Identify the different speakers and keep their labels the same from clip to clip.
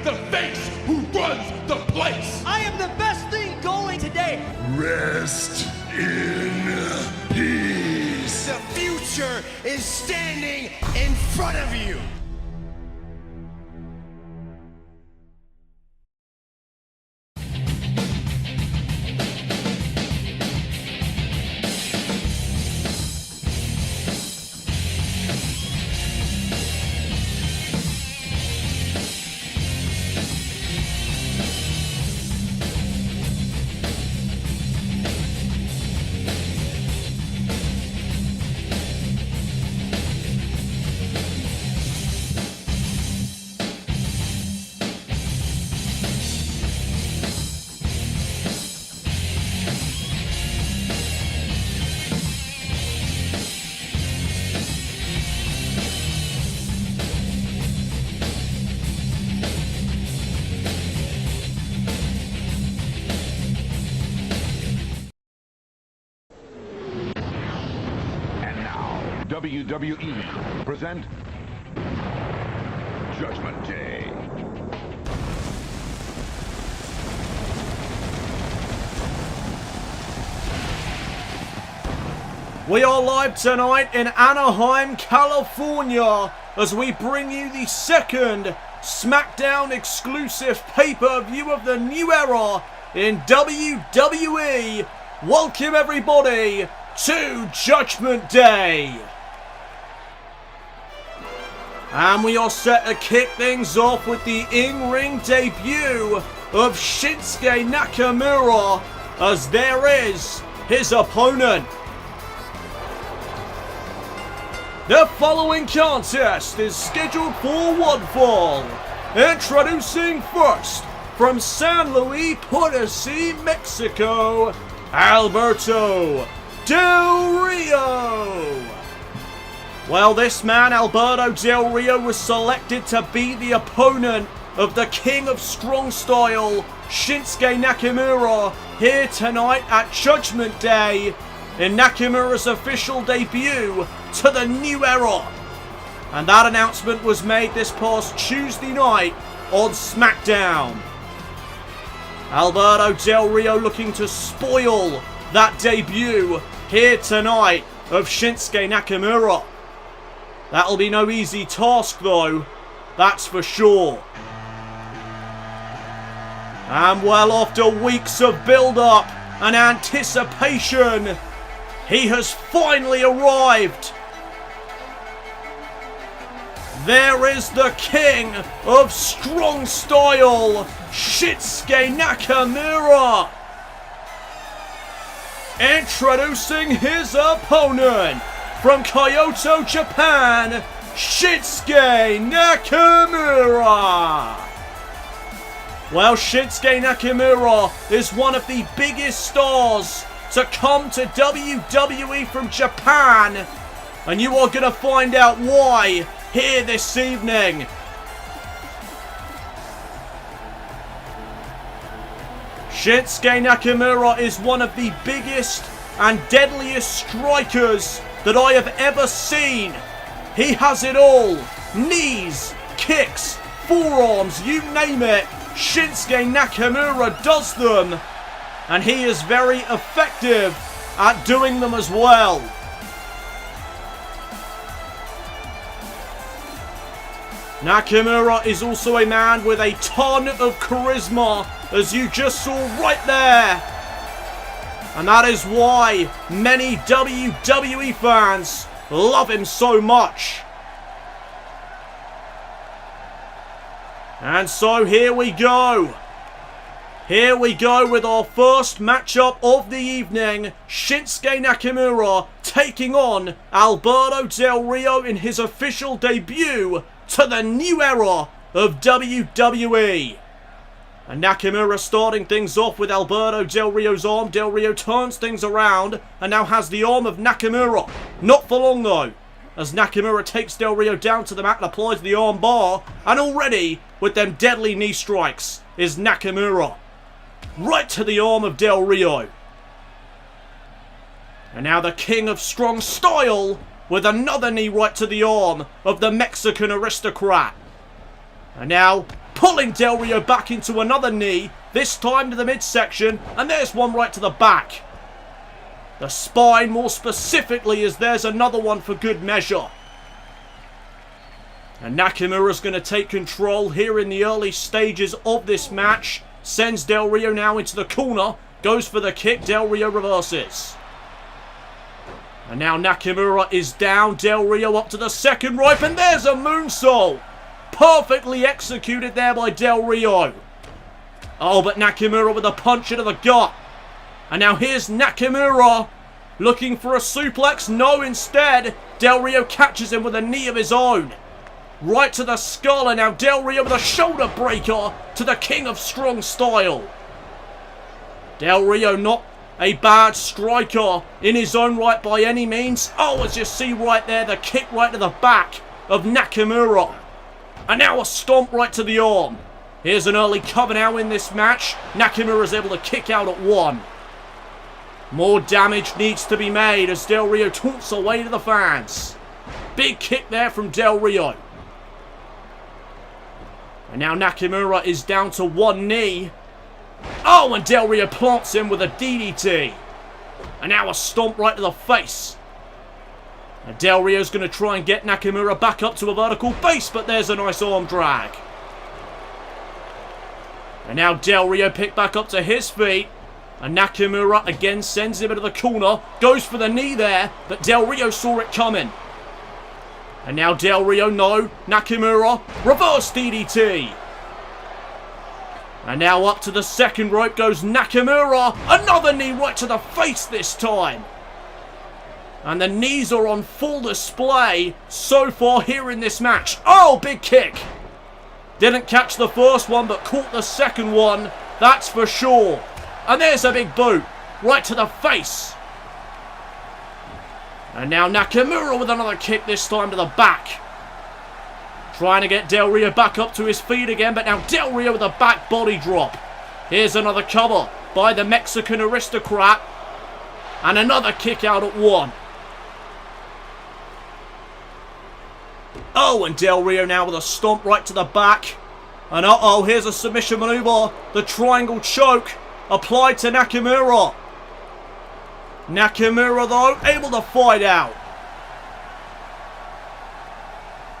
Speaker 1: the face who runs the place.
Speaker 2: I am the best thing going today.
Speaker 1: Rest in peace.
Speaker 2: The future is standing in front of you.
Speaker 3: WWE present Judgment Day.
Speaker 4: We are live tonight in Anaheim, California, as we bring you the second SmackDown exclusive pay-per-view of the new era in WWE. Welcome everybody to Judgment Day. And we are set to kick things off with the in-ring debut of Shinsuke Nakamura, as there is his opponent. The following contest is scheduled for one fall. Introducing first, from San Luis Potosí, Mexico, Alberto Del Rio. Well, this man, Alberto Del Rio, was selected to be the opponent of the King of Strong Style, Shinsuke Nakamura, here tonight at Judgment Day, in Nakamura's official debut to the new era. And that announcement was made this past Tuesday night on SmackDown. Alberto Del Rio looking to spoil that debut here tonight of Shinsuke Nakamura. That'll be no easy task though, that's for sure. And well, after weeks of build-up and anticipation, he has finally arrived. There is the King of Strong Style, Shinsuke Nakamura. Introducing his opponent, from Kyoto, Japan, Shinsuke Nakamura. Well, Shinsuke Nakamura is one of the biggest stars to come to WWE from Japan, and you are going to find out why here this evening. Shinsuke Nakamura is one of the biggest and deadliest strikers that I have ever seen. He has it all. Knees, kicks, forearms, you name it. Shinsuke Nakamura does them. And he is very effective at doing them as well. Nakamura is also a man with a ton of charisma, as you just saw right there. And that is why many WWE fans love him so much. And so here we go. Here we go with our first matchup of the evening. Shinsuke Nakamura taking on Alberto Del Rio in his official debut to the new era of WWE. And Nakamura starting things off with Alberto Del Rio's arm. Del Rio turns things around and now has the arm of Nakamura. Not for long though, as Nakamura takes Del Rio down to the mat and applies the arm bar. And already, with them deadly knee strikes, is Nakamura. Right to the arm of Del Rio. And now the King of Strong Style with another knee right to the arm of the Mexican aristocrat. And now pulling Del Rio back into another knee, this time to the midsection, and there's one right to the back. The spine more specifically, as there's another one for good measure. And Nakamura's going to take control here in the early stages of this match. Sends Del Rio now into the corner. Goes for the kick. Del Rio reverses. And now Nakamura is down. Del Rio up to the second rope. And there's a moonsault. Perfectly executed there by Del Rio. Oh, but Nakamura with a punch into the gut. And now here's Nakamura looking for a suplex. No, instead, Del Rio catches him with a knee of his own. Right to the skull, and now Del Rio with a shoulder breaker to the king of strong style. Del Rio not a bad striker in his own right by any means. Oh, as you see right there, the kick right to the back of Nakamura. And now a stomp right to the arm. Here's an early cover now in this match. Nakamura is able to kick out at one. More damage needs to be made as Del Rio taunts away to the fans. Big kick there from Del Rio. And now Nakamura is down to one knee. Oh, and Del Rio plants him with a DDT. And now a stomp right to the face. And Del Rio's going to try and get Nakamura back up to a vertical base, but there's a nice arm drag. And now Del Rio picked back up to his feet. And Nakamura again sends him into the corner. Goes for the knee there, but Del Rio saw it coming. And now Del Rio, no. Nakamura, reverse DDT. And now up to the second rope goes Nakamura. Another knee right to the face this time. And the knees are on full display so far here in this match. Oh, big kick. Didn't catch the first one, but caught the second one. That's for sure. And there's a big boot right to the face. And now Nakamura with another kick, this time to the back. Trying to get Del Rio back up to his feet again, but now Del Rio with a back body drop. Here's another cover by the Mexican aristocrat. And another kick out at one. Oh, and Del Rio now with a stomp right to the back. And uh-oh, here's a submission maneuver. The triangle choke applied to Nakamura. Nakamura, though, able to fight out.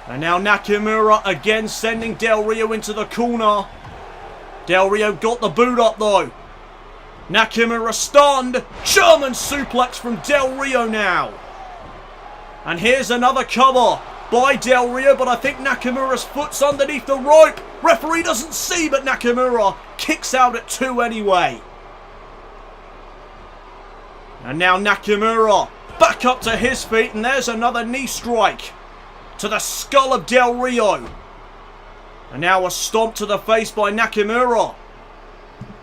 Speaker 4: And now Nakamura again sending Del Rio into the corner. Del Rio got the boot up, though. Nakamura stunned. German suplex from Del Rio now. And here's another cover by Del Rio, but I think Nakamura's foot's underneath the rope. Referee doesn't see, but Nakamura kicks out at two anyway. And now Nakamura back up to his feet, and there's another knee strike to the skull of Del Rio. And now a stomp to the face by Nakamura.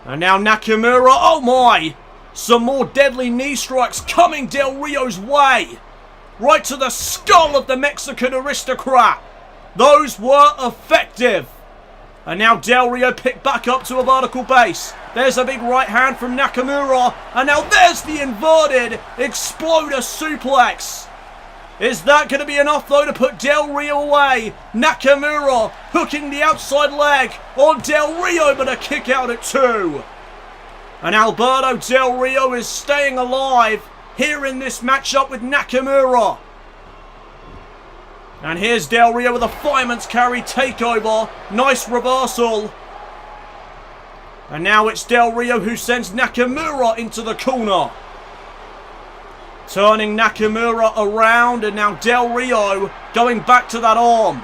Speaker 4: And now Nakamura, oh my! Some more deadly knee strikes coming Del Rio's way. Right to the skull of the Mexican aristocrat. Those were effective. And now Del Rio picked back up to a vertical base. There's a big right hand from Nakamura. And now there's the inverted exploder suplex. Is that going to be enough, though, to put Del Rio away? Nakamura hooking the outside leg on Del Rio, but a kick out at two. And Alberto Del Rio is staying alive here in this matchup with Nakamura. And here's Del Rio with a fireman's carry takeover. Nice reversal. And now it's Del Rio who sends Nakamura into the corner. Turning Nakamura around, and now Del Rio going back to that arm.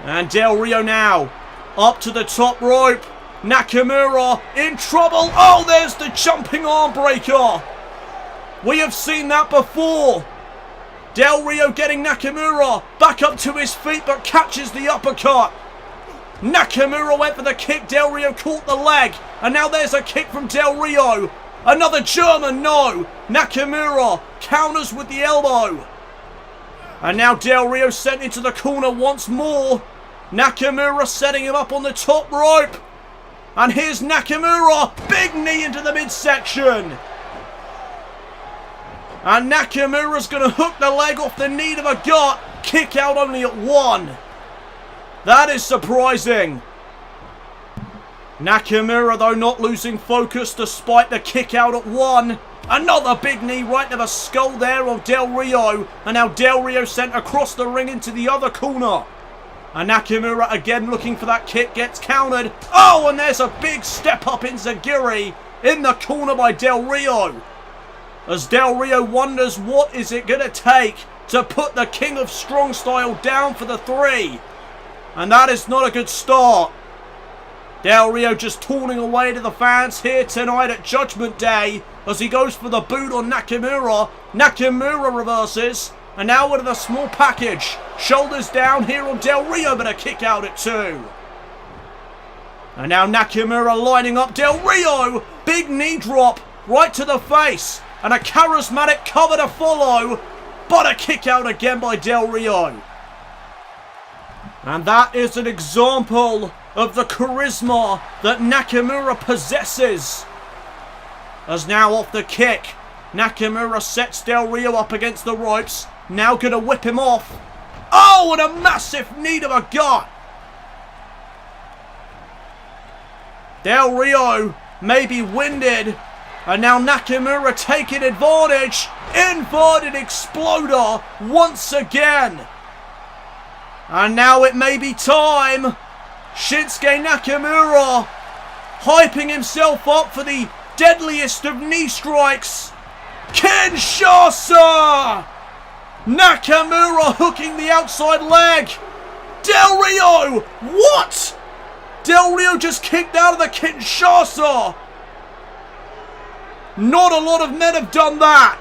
Speaker 4: And Del Rio now up to the top rope. Nakamura in trouble. Oh, there's the jumping arm breaker. We have seen that before. Del Rio getting Nakamura back up to his feet, but catches the uppercut. Nakamura went for the kick. Del Rio caught the leg. And now there's a kick from Del Rio. Another German, no. Nakamura counters with the elbow. And now Del Rio sent into the corner once more. Nakamura setting him up on the top rope. And here's Nakamura. Big knee into the midsection. And Nakamura's going to hook the leg off the knee to the gut. Kick out only at one. That is surprising. Nakamura, though, not losing focus despite the kick out at 1. Another big knee right to the skull there of Del Rio. And now Del Rio sent across the ring into the other corner. And Nakamura again looking for that kick, gets countered. Oh, and there's a big step up in Zagiri in the corner by Del Rio. As Del Rio wonders what is it going to take to put the King of Strong Style down for the 3. And that is not a good start. Del Rio just taunting away to the fans here tonight at Judgment Day as he goes for the boot on Nakamura. Nakamura reverses. And now with a small package. Shoulders down here on Del Rio, but a kick out at 2. And now Nakamura lining up Del Rio. Big knee drop right to the face. And a charismatic cover to follow. But a kick out again by Del Rio. And that is an example of the charisma that Nakamura possesses. As now off the kick, Nakamura sets Del Rio up against the ropes. Now going to whip him off. Oh, and a massive knee to the gut. Del Rio may be winded. And now Nakamura taking advantage. Inverted exploder once again. And now it may be time. Shinsuke Nakamura hyping himself up for the deadliest of knee strikes. Kinshasa! Nakamura hooking the outside leg. Del Rio! What? Del Rio just kicked out of the Kinshasa. Not a lot of men have done that.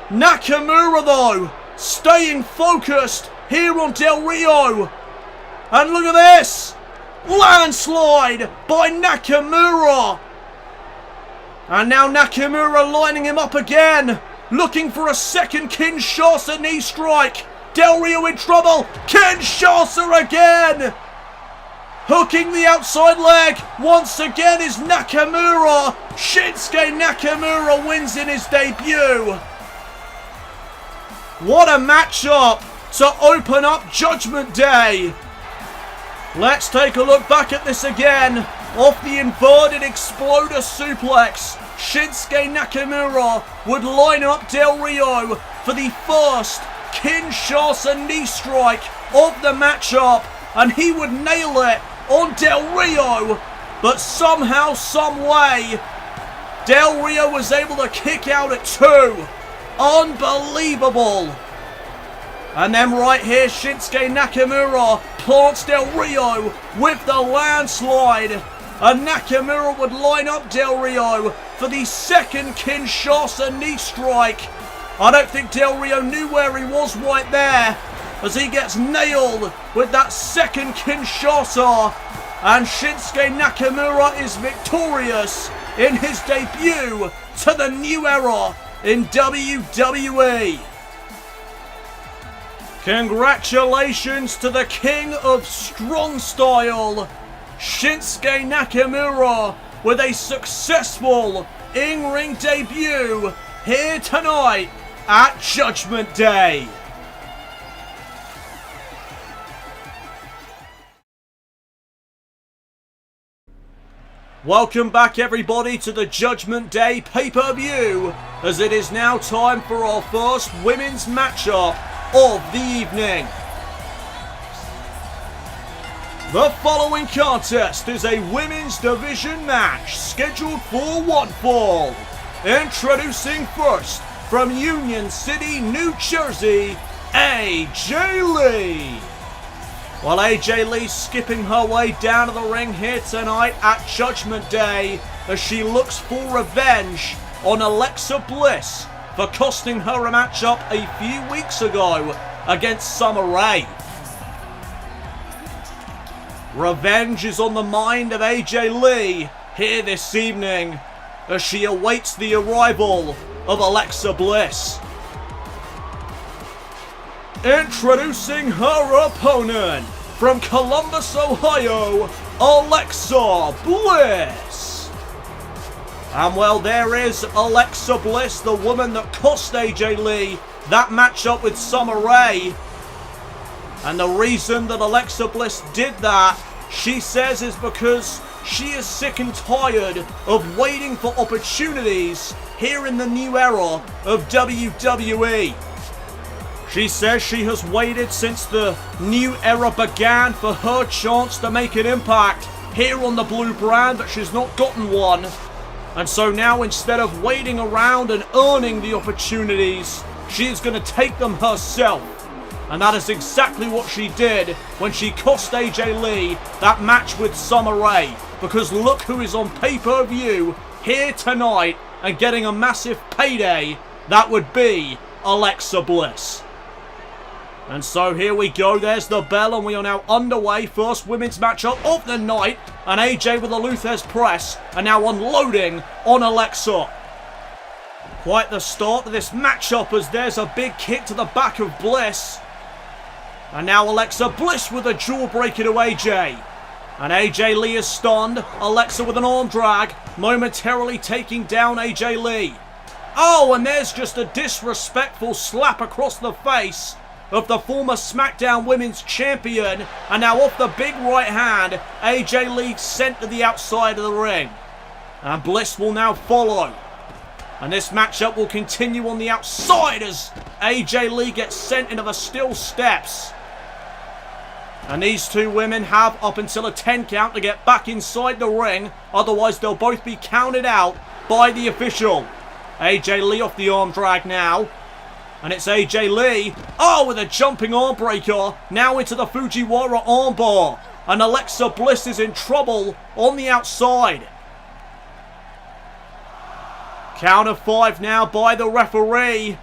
Speaker 4: Nakamura, though, staying focused here on Del Rio. And look at this. Landslide by Nakamura. And now Nakamura lining him up again. Looking for a second Kinshasa knee strike. Del Rio in trouble. Kinshasa again. Hooking the outside leg. Once again is Nakamura. Shinsuke Nakamura wins in his debut. What a matchup to open up Judgment Day. Let's take a look back at this again. Off the inverted exploder suplex, Shinsuke Nakamura would line up Del Rio for the first Kinshasa knee strike of the matchup, and he would nail it on Del Rio, but somehow, some way, Del Rio was able to kick out at 2. Unbelievable. And then right here, Shinsuke Nakamura plants Del Rio with the landslide. And Nakamura would line up Del Rio for the second Kinshasa knee strike. I don't think Del Rio knew where he was right there, as he gets nailed with that second Kinshasa. And Shinsuke Nakamura is victorious in his debut to the new era in WWE. Congratulations to the King of Strong Style, Shinsuke Nakamura, with a successful in-ring debut here tonight at Judgment Day. Welcome back, everybody, to the Judgment Day pay-per-view, as it is now time for our first women's matchup of the evening. The following contest is a women's division match scheduled for one fall. Introducing first, from Union City, New Jersey, AJ Lee. While AJ Lee skipping her way down to the ring here tonight at Judgment Day, as she looks for revenge on Alexa Bliss for costing her a matchup a few weeks ago against Summer Rae. Revenge is on the mind of AJ Lee here this evening as she awaits the arrival of Alexa Bliss. Introducing her opponent, from Columbus, Ohio, Alexa Bliss. And well, there is Alexa Bliss, the woman that cost AJ Lee that matchup with Summer Rae. And the reason that Alexa Bliss did that, she says, is because she is sick and tired of waiting for opportunities here in the new era of WWE. She says she has waited since the new era began for her chance to make an impact here on the blue brand, but she's not gotten one. And so now, instead of waiting around and earning the opportunities, she is going to take them herself. And that is exactly what she did when she cost AJ Lee that match with Summer Rae. Because look who is on pay-per-view here tonight and getting a massive payday. That would be Alexa Bliss. And so here we go, there's the bell, and we are now underway. First women's matchup of the night, and AJ with a Luthez press, and now unloading on Alexa. Quite the start to this matchup, as there's a big kick to the back of Bliss. And now Alexa Bliss with a jawbreaker to AJ. And AJ Lee is stunned. Alexa with an arm drag, momentarily taking down AJ Lee. Oh, and there's just a disrespectful slap across the face of the former SmackDown Women's Champion. And now off the big right hand, AJ Lee sent to the outside of the ring. And Bliss will now follow. And this matchup will continue on the outside as AJ Lee gets sent into the steel steps. And these two women have up until a 10 count to get back inside the ring. Otherwise, they'll both be counted out by the official. AJ Lee off the arm drag now. And it's AJ Lee. Oh, with a jumping arm breaker. Now into the Fujiwara armbar. And Alexa Bliss is in trouble on the outside. Count of 5 now by the referee.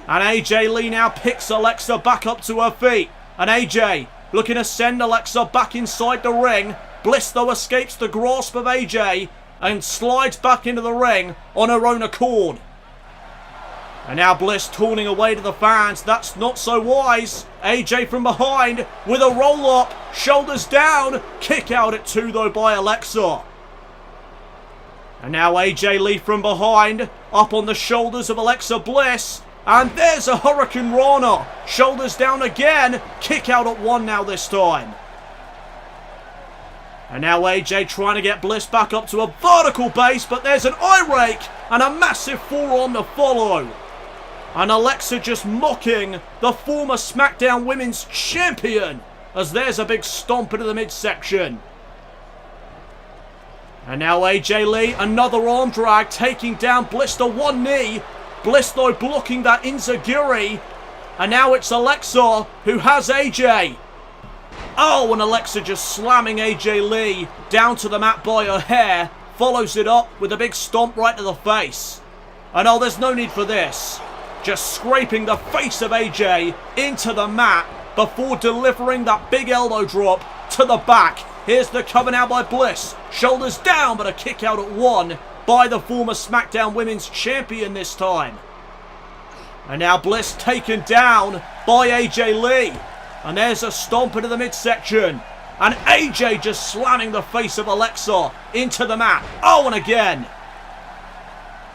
Speaker 4: And AJ Lee now picks Alexa back up to her feet. And AJ looking to send Alexa back inside the ring. Bliss, though, escapes the grasp of AJ and slides back into the ring on her own accord. And now Bliss turning away to the fans. That's not so wise. AJ from behind with a roll-up. Shoulders down. Kick out at 2, though, by Alexa. And now AJ Lee from behind. Up on the shoulders of Alexa Bliss. And there's a Hurricane Rana. Shoulders down again. Kick out at 1 now this time. And now AJ trying to get Bliss back up to a vertical base. But there's an eye rake and a massive forearm to follow. And Alexa just mocking the former SmackDown Women's Champion. As there's a big stomp into the midsection. And now AJ Lee, another arm drag, taking down Bliss to 1 knee. Bliss, though, blocking that enziguri. And now it's Alexa who has AJ. Oh, and Alexa just slamming AJ Lee down to the mat by her hair. Follows it up with a big stomp right to the face. And oh, there's no need for this. Just scraping the face of AJ into the mat before delivering that big elbow drop to the back. Here's the cover now by Bliss. Shoulders down, but a kick out at 1 by the former SmackDown Women's Champion this time. And now Bliss taken down by AJ Lee. And there's a stomp into the midsection. And AJ just slamming the face of Alexa into the mat. Oh, and again.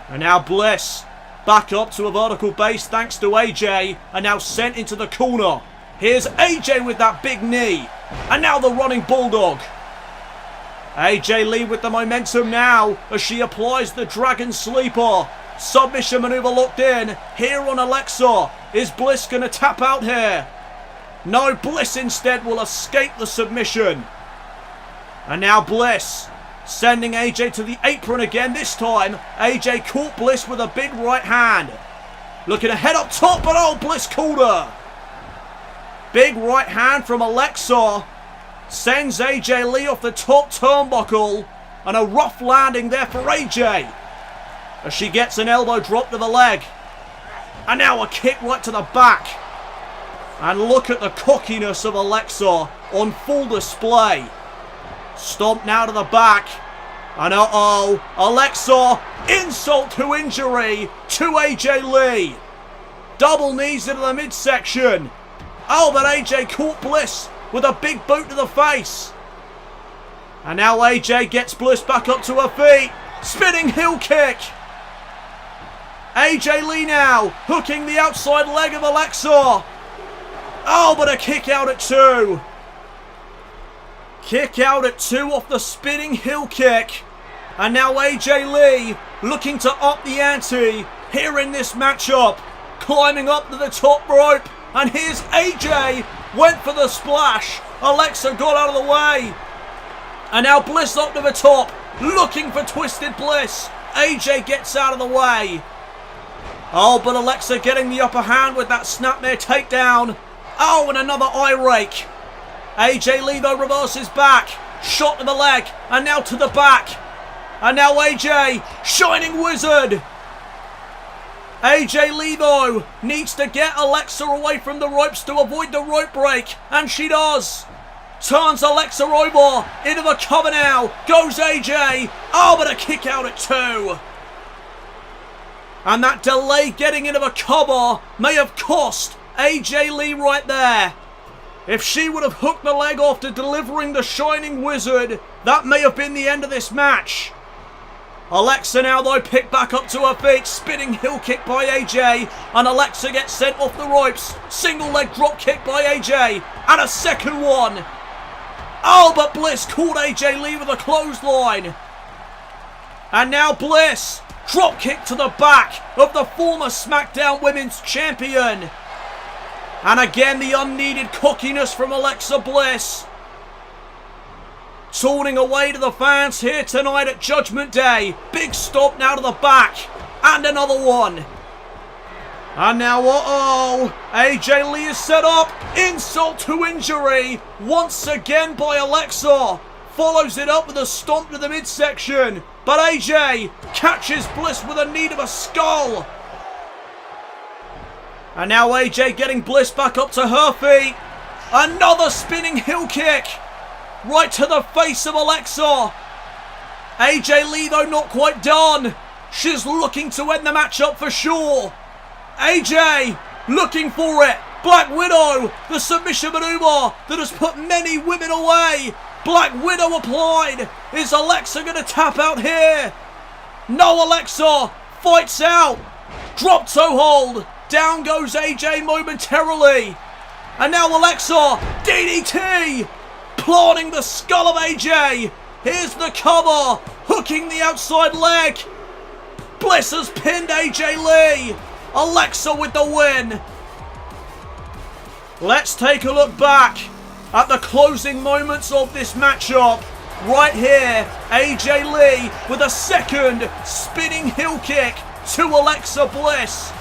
Speaker 4: And now Bliss back up to a vertical base thanks to AJ. And now sent into the corner. Here's AJ with that big knee. And now the running bulldog. AJ Lee with the momentum now as she applies the Dragon Sleeper. Submission maneuver locked in. Here on Alexa. Is Bliss going to tap out here? No, Bliss instead will escape the submission. And now Bliss sending AJ to the apron again. This time AJ caught Bliss with a big right hand. Looking ahead up top, but oh, Bliss caught her. Big right hand from Alexa. Sends AJ Lee off the top turnbuckle. And a rough landing there for AJ. As she gets an elbow drop to the leg. And now a kick right to the back. And look at the cockiness of Alexa on full display. Stomp now to the back. And uh-oh, Alexa, insult to injury to AJ Lee. Double knees into the midsection. Oh, but AJ caught Bliss with a big boot to the face. And now AJ gets Bliss back up to her feet. Spinning heel kick. AJ Lee now hooking the outside leg of Alexa. Oh, but a kick out at 2. Kick out at 2 off the spinning heel kick. And now AJ Lee looking to up the ante here in this matchup. Climbing up to the top rope. And here's AJ. Went for the splash. Alexa got out of the way. And now Bliss up to the top. Looking for Twisted Bliss. AJ gets out of the way. Oh, but Alexa getting the upper hand with that snapmare takedown. Oh, and another eye rake. AJ Lee though reverses back. Shot to the leg. And now to the back. And now AJ. Shining Wizard. AJ Lee though needs to get Alexa away from the ropes to avoid the rope break. And she does. Turns Alexa over. Into the cover now. Goes AJ. Oh, but a kick out at 2. And that delay getting into the cover may have cost AJ Lee right there. If she would have hooked the leg after delivering the Shining Wizard, that may have been the end of this match. Alexa now though picked back up to her feet. Spinning heel kick by AJ. And Alexa gets sent off the ropes. Single leg drop kick by AJ. And a second one. Oh, but Bliss caught AJ Lee with a clothesline. And now Bliss. Drop kick to the back of the former SmackDown Women's Champion. And again, the unneeded cockiness from Alexa Bliss. Taunting away to the fans here tonight at Judgment Day. Big stop now to the back. And another one. And now, AJ Lee is set up. Insult to injury. Once again by Alexa. Follows it up with a stomp to the midsection. But AJ catches Bliss with a knee to the skull. And now AJ getting Bliss back up to her feet. Another spinning heel kick. Right to the face of Alexa. AJ Lee though not quite done. She's looking to end the matchup for sure. AJ looking for it. Black Widow, the submission maneuver that has put many women away. Black Widow applied. Is Alexa going to tap out here? No, Alexa fights out. Drop toe hold. Down goes AJ momentarily. And now Alexa, DDT. Planting the skull of AJ. Here's the cover. Hooking the outside leg. Bliss has pinned AJ Lee. Alexa with the win. Let's take a look back at the closing moments of this matchup. Right here, AJ Lee with a second spinning heel kick to Alexa Bliss.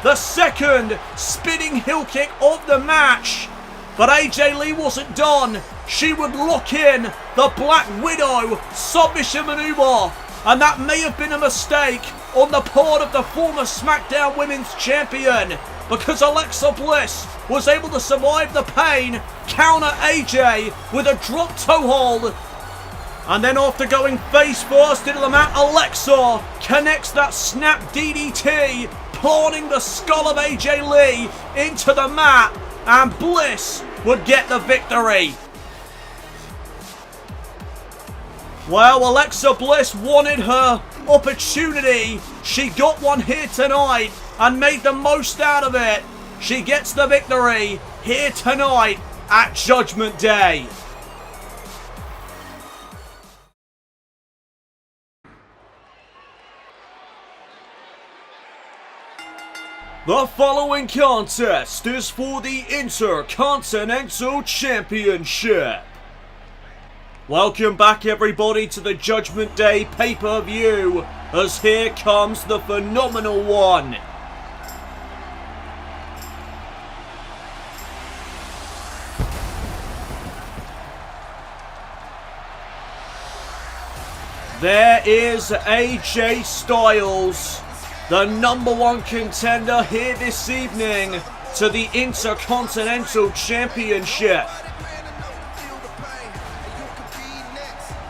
Speaker 4: The second spinning heel kick of the match. But AJ Lee wasn't done. She would lock in the Black Widow submission maneuver. And that may have been a mistake on the part of the former SmackDown Women's Champion, because Alexa Bliss was able to survive the pain, counter AJ with a drop toe hold. And then after going face first into the mat, Alexa connects that snap DDT, planting the skull of AJ Lee into the mat, and Bliss would get the victory. Well, Alexa Bliss wanted her opportunity. She got one here tonight and made the most out of it. She gets the victory here tonight at Judgment Day. The following contest is for the Intercontinental Championship. Welcome back everybody to the Judgment Day pay-per-view, as here comes the phenomenal one. There is AJ Styles, the #1 contender here this evening to the Intercontinental Championship.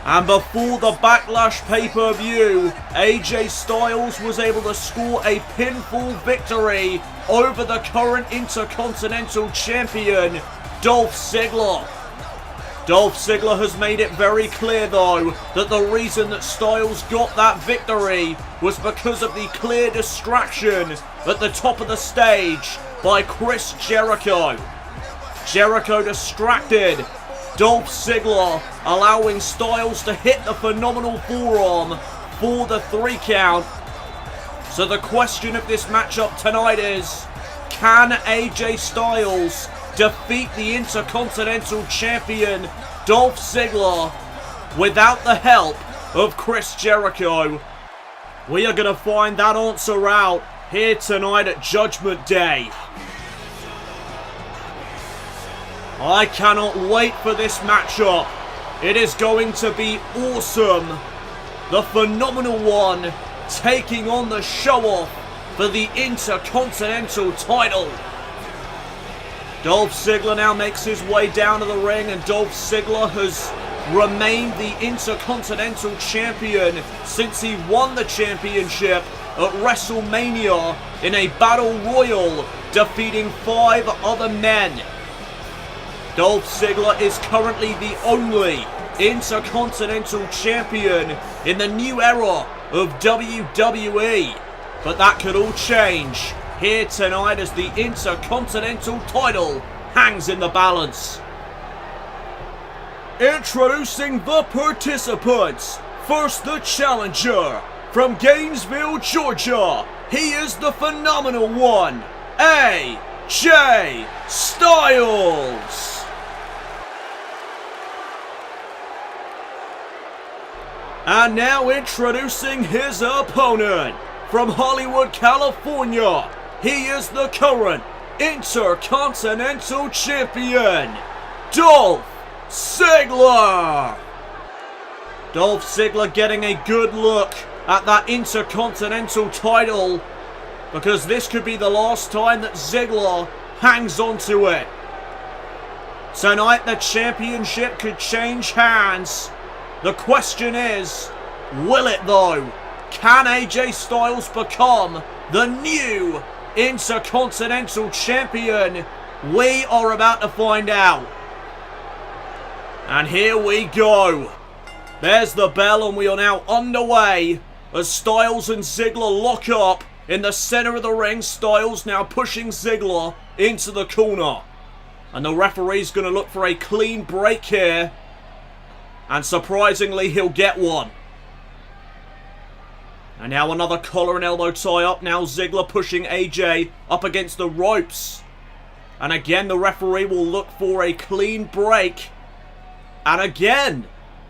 Speaker 4: And before the Backlash pay-per-view, AJ Styles was able to score a pinfall victory over the current Intercontinental Champion, Dolph Ziggler. Dolph Ziggler has made it very clear though that the reason that Styles got that victory was because of the clear distraction at the top of the stage by Chris Jericho. Jericho distracted. Dolph Ziggler allowing Styles to hit the phenomenal forearm for the 3 count. So the question of this matchup tonight is, can AJ Styles defeat the Intercontinental Champion Dolph Ziggler without the help of Chris Jericho? We are going to find that answer out here tonight at Judgment Day. I cannot wait for this matchup. It is going to be awesome. The phenomenal one taking on the show-off for the Intercontinental title. Dolph Ziggler now makes his way down to the ring, and Dolph Ziggler has remained the Intercontinental Champion since he won the championship at WrestleMania in a Battle Royal, defeating 5 other men. Dolph Ziggler is currently the only Intercontinental Champion in the new era of WWE. But that could all change here tonight as the Intercontinental title hangs in the balance. Introducing the participants. First, the challenger from Gainesville, Georgia. He is the phenomenal one, AJ Styles. And now introducing his opponent from Hollywood, California. He is the current Intercontinental Champion, Dolph Ziggler. Dolph Ziggler getting a good look at that Intercontinental title, because this could be the last time that Ziggler hangs onto it. Tonight the championship could change hands. The question is, will it though? Can AJ Styles become the new Intercontinental Champion? We are about to find out. And here we go. There's the bell, and we are now underway as Styles and Ziggler lock up in the center of the ring. Styles now pushing Ziggler into the corner. And the referee's going to look for a clean break here. And surprisingly, he'll get one. And now another collar and elbow tie up. Now Ziggler pushing AJ up against the ropes. And again, the referee will look for a clean break. And again,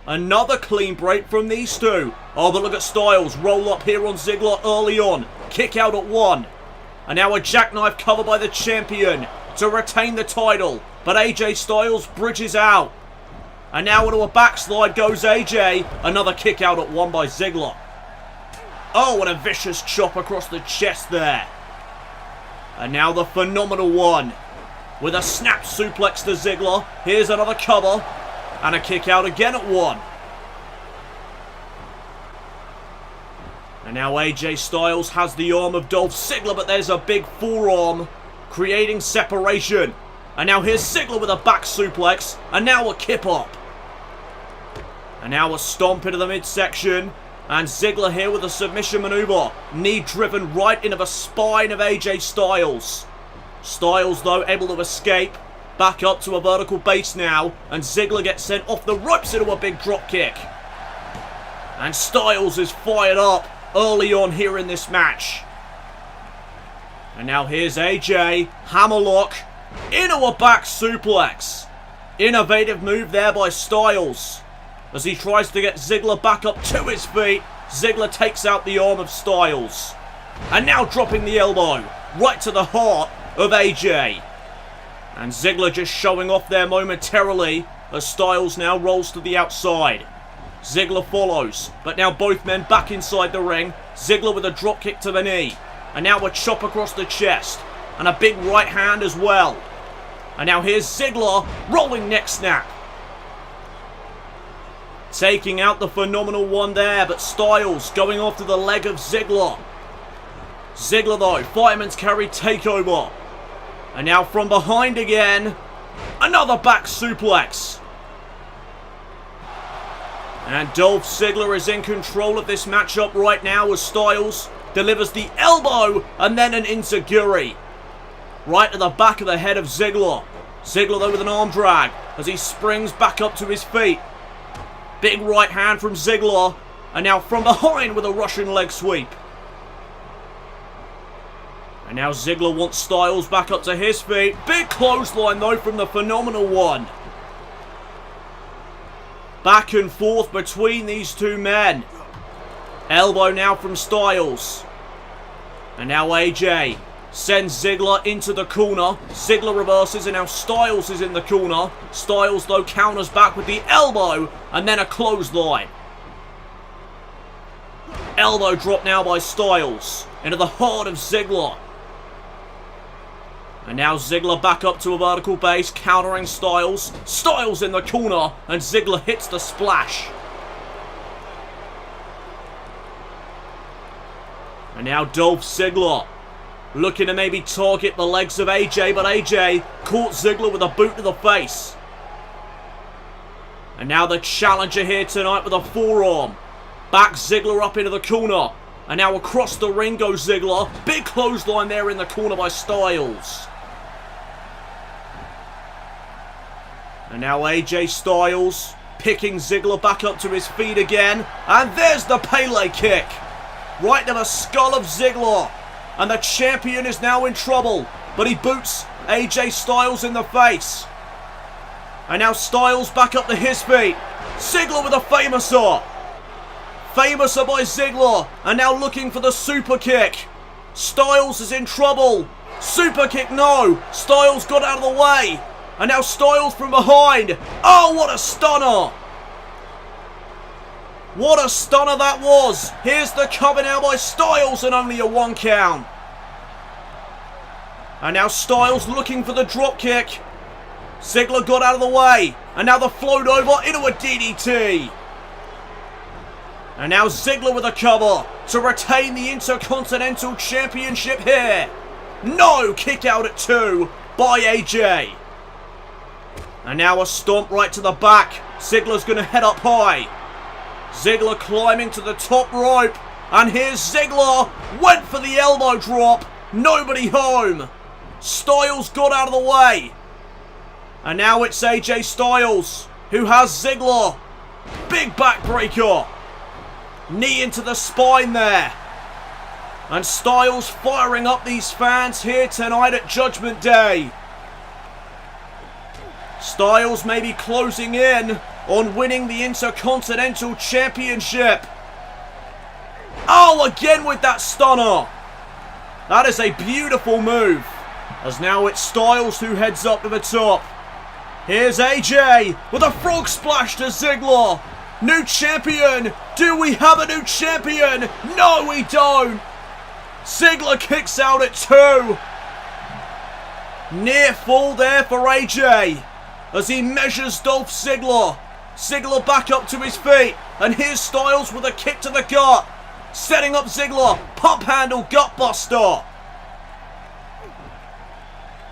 Speaker 4: another clean break from these two. Oh, but look at Styles. Roll up here on Ziggler early on. Kick out at 1. And now a jackknife cover by the champion to retain the title. But AJ Styles bridges out. And now into a backslide goes AJ. Another kick out at 1 by Ziggler. Oh, and a vicious chop across the chest there. And now the phenomenal one with a snap suplex to Ziggler. Here's another cover. And a kick out again at 1. And now AJ Styles has the arm of Dolph Ziggler, but there's a big forearm creating separation. And now here's Ziggler with a back suplex. And now a kip up. And now a stomp into the midsection. And Ziggler here with a submission maneuver. Knee driven right into the spine of AJ Styles. Styles, though, able to escape. Back up to a vertical base now. And Ziggler gets sent off the ropes into a big drop kick. And Styles is fired up early on here in this match. And now here's AJ. Hammerlock into a back suplex. Innovative move there by Styles. As he tries to get Ziggler back up to his feet, Ziggler takes out the arm of Styles. And now dropping the elbow right to the heart of AJ. And Ziggler just showing off there momentarily as Styles now rolls to the outside. Ziggler follows, but now both men back inside the ring. Ziggler with a drop kick to the knee. And now a chop across the chest. And a big right hand as well. And now here's Ziggler rolling neck snap. Taking out the phenomenal one there, but Styles going after the leg of Ziggler. Ziggler though, fireman's carry takeover. And now from behind again, another back suplex. And Dolph Ziggler is in control of this matchup right now as Styles delivers the elbow and then an enziguri. Right to the back of the head of Ziggler. Ziggler though with an arm drag as he springs back up to his feet. Big right hand from Ziggler. And now from behind with a Russian leg sweep. And now Ziggler wants Styles back up to his feet. Big clothesline though from the Phenomenal One. Back and forth between these two men. Elbow now from Styles. And now AJ sends Ziggler into the corner. Ziggler reverses and now Styles is in the corner. Styles though counters back with the elbow and then a clothesline. Elbow drop now by Styles into the heart of Ziggler. And now Ziggler back up to a vertical base, countering Styles. Styles in the corner, and Ziggler hits the splash. And now Dolph Ziggler looking to maybe target the legs of AJ, but AJ caught Ziggler with a boot to the face. And now the challenger here tonight with a forearm. Back Ziggler up into the corner. And now across the ring goes Ziggler. Big clothesline there in the corner by Styles. And now AJ Styles picking Ziggler back up to his feet again. And there's the Pele kick. Right to the skull of Ziggler. And the champion is now in trouble. But he boots AJ Styles in the face. And now Styles back up to his feet. Ziggler with a Famouser. Famouser by Ziggler. And now looking for the super kick. Styles is in trouble. Super kick, no. Styles got out of the way. And now Styles from behind. Oh, what a stunner. What a stunner that was. Here's the cover now by Styles and only a 1 count. And now Styles looking for the drop kick. Ziggler got out of the way. And now the float over into a DDT. And now Ziggler with a cover to retain the Intercontinental Championship here. No, kick out at 2 by AJ. And now a stomp right to the back. Ziggler's going to head up high. Ziggler climbing to the top rope. And here's Ziggler. Went for the elbow drop. Nobody home. Styles got out of the way. And now it's AJ Styles who has Ziggler. Big backbreaker. Knee into the spine there. And Styles firing up these fans here tonight at Judgment Day. Styles may be closing in on winning the Intercontinental Championship. Oh, again with that stunner. That is a beautiful move. As now it's Styles who heads up to the top. Here's AJ with a frog splash to Ziggler. New champion. Do we have a new champion? No, we don't. Ziggler kicks out at 2. Near fall there for AJ. As he measures Dolph Ziggler. Ziggler back up to his feet. And here's Styles with a kick to the gut. Setting up Ziggler. Pump handle gutbuster.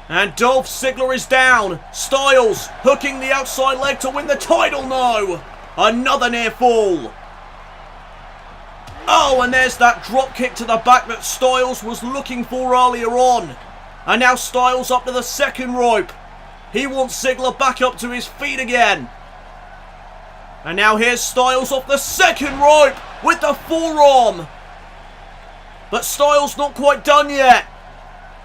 Speaker 4: And Dolph Ziggler is down. Styles hooking the outside leg to win the title. No. Another near fall. Oh, and there's that drop kick to the back that Styles was looking for earlier on. And now Styles up to the second rope. He wants Ziggler back up to his feet again. And now here's Styles off the second rope with the forearm. But Styles not quite done yet.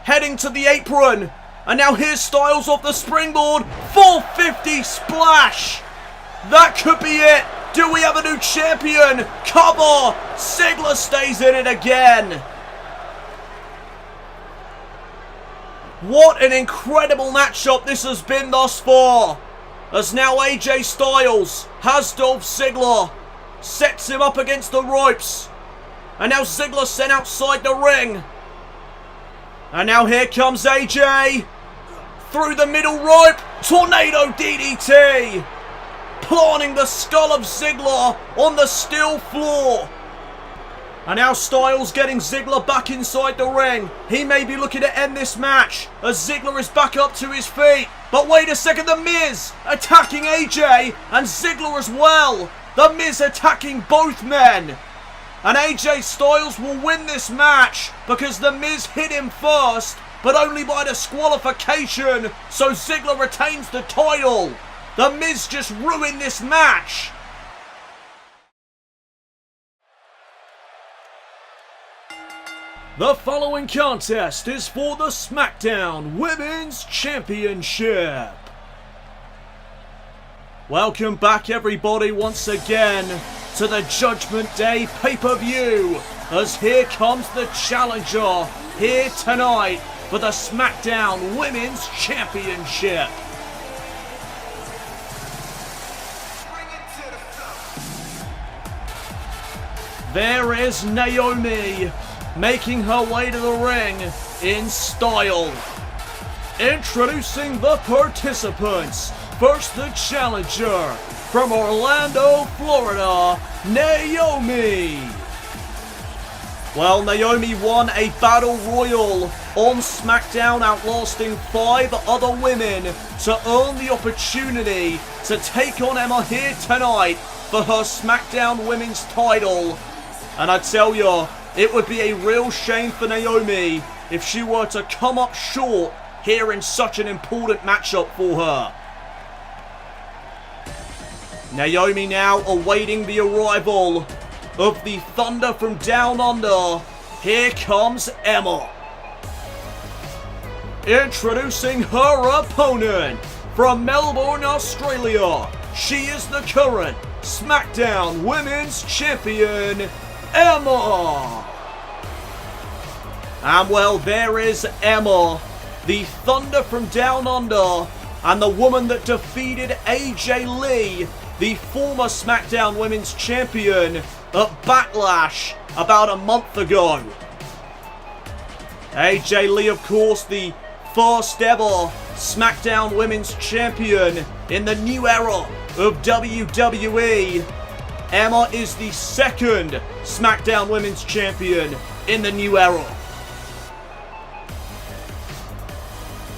Speaker 4: Heading to the apron. And now here's Styles off the springboard. 450 splash. That could be it. Do we have a new champion? Cover. Ziggler stays in it again. What an incredible matchup this has been thus far. As now AJ Styles has Dolph Ziggler. Sets him up against the ropes. And now Ziggler sent outside the ring. And now here comes AJ. Through the middle rope. Tornado DDT. Planting the skull of Ziggler on the steel floor. And now Styles getting Ziggler back inside the ring. He may be looking to end this match as Ziggler is back up to his feet. But wait a second, The Miz attacking AJ and Ziggler as well. The Miz attacking both men. And AJ Styles will win this match because The Miz hit him first but only by disqualification, so Ziggler retains the title. The Miz just ruined this match. The following contest is for the SmackDown Women's Championship. Welcome back everybody once again to the Judgment Day PPV, as here comes the challenger here tonight for the SmackDown Women's Championship. There is Naomi making her way to the ring in style. Introducing the participants. First, the challenger from Orlando, Florida, Naomi. Well, Naomi won a battle royal on SmackDown, outlasting 5 other women to earn the opportunity to take on Emma here tonight for her SmackDown Women's title. And I tell you, it would be a real shame for Naomi if she were to come up short here in such an important matchup for her. Naomi now awaiting the arrival of the Thunder from Down Under. Here comes Emma. Introducing her opponent from Melbourne, Australia. She is the current SmackDown Women's Champion, Emma. And well, there is Emma, the Thunder from Down Under, and the woman that defeated AJ Lee, the former SmackDown Women's Champion, at Backlash about a month ago. AJ Lee, of course, the first ever SmackDown Women's Champion in the new era of WWE. Emma is the second SmackDown Women's Champion in the new era.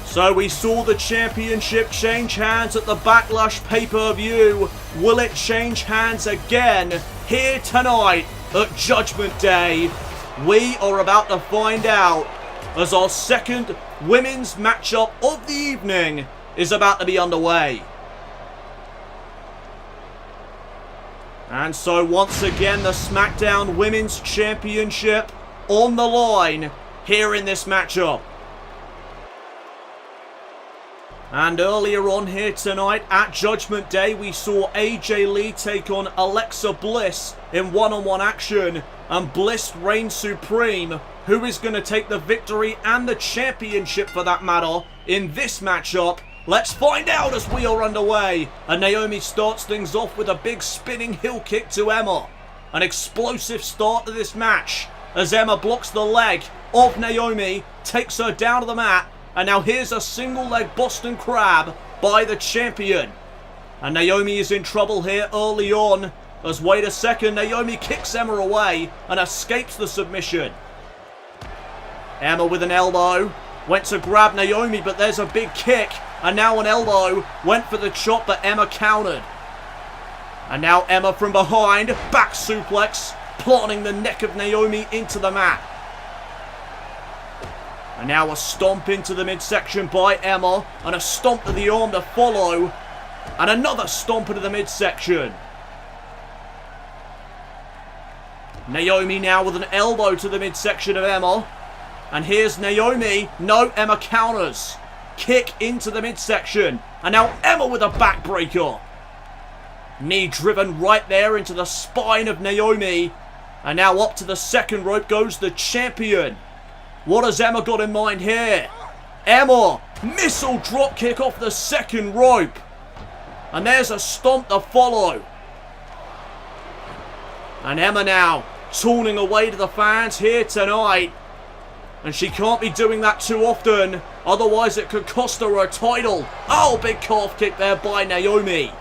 Speaker 4: So we saw the championship change hands at the Backlash pay-per-view. Will it change hands again here tonight at Judgment Day? We are about to find out, as our second women's matchup of the evening is about to be underway. And so once again, the SmackDown Women's Championship on the line here in this matchup. And earlier on here tonight at Judgment Day, we saw AJ Lee take on Alexa Bliss in one-on-one action. And Bliss reigns supreme. Who is going to take the victory and the championship for that matter in this matchup? Let's find out as we are underway. And Naomi starts things off with a big spinning heel kick to Emma. An explosive start to this match as Emma blocks the leg of Naomi, takes her down to the mat. And now here's a single leg Boston Crab by the champion. And Naomi is in trouble here early on. As wait a second, Naomi kicks Emma away and escapes the submission. Emma with an elbow. Went to grab Naomi, but there's a big kick. And now an elbow. Went for the chop, but Emma countered. And now Emma from behind. Back suplex. Planting the neck of Naomi into the mat. And now a stomp into the midsection by Emma. And a stomp to the arm to follow. And another stomp into the midsection. Naomi now with an elbow to the midsection of Emma. And here's Naomi. No, Emma counters. Kick into the midsection. And now Emma with a backbreaker. Knee driven right there into the spine of Naomi. And now up to the second rope goes the champion. What has Emma got in mind here? Emma, missile drop kick off the second rope. And there's a stomp to follow. And Emma now taunting away to the fans here tonight. And she can't be doing that too often. Otherwise it could cost her her title. Oh, big calf kick there by Naomi.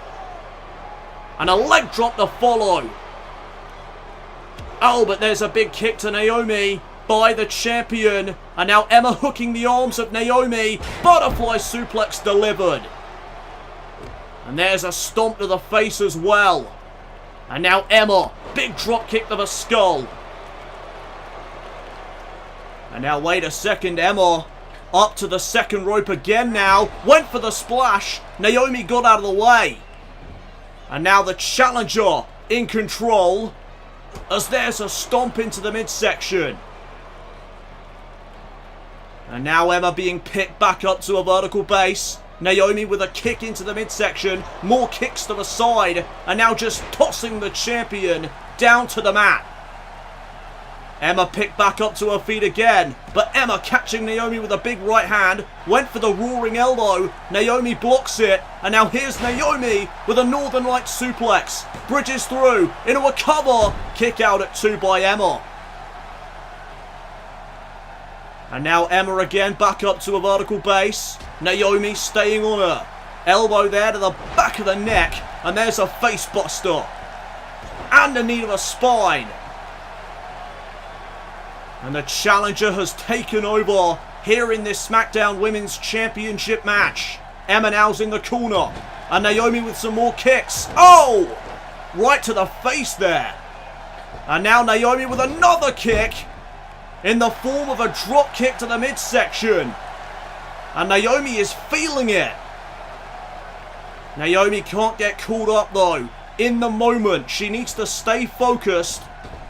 Speaker 4: And a leg drop to follow. Oh, but there's a big kick to Naomi by the champion. And now Emma hooking the arms of Naomi. Butterfly suplex delivered. And there's a stomp to the face as well. And now Emma, big drop kick to the skull. And now wait a second, Emma Up to the second rope again now. Went for the splash. Naomi got out of the way. And now the challenger in control. As there's a stomp into the midsection. And now Emma being picked back up to a vertical base. Naomi with a kick into the midsection. More kicks to the side. And now just tossing the champion down to the mat. Emma picked back up to her feet again. But Emma catching Naomi with a big right hand. Went for the roaring elbow. Naomi blocks it. And now here's Naomi with a Northern Lights suplex. Bridges through into a cover. Kick out at 2 by Emma. And now Emma again back up to a vertical base. Naomi staying on her. Elbow there to the back of the neck. And there's a face buster. And a knee to the spine. And the challenger has taken over here in this SmackDown Women's Championship match. Emma now's in the corner. And Naomi with some more kicks. Oh! Right to the face there. And now Naomi with another kick. In the form of a drop kick to the midsection. And Naomi is feeling it. Naomi can't get caught up though. In the moment, she needs to stay focused.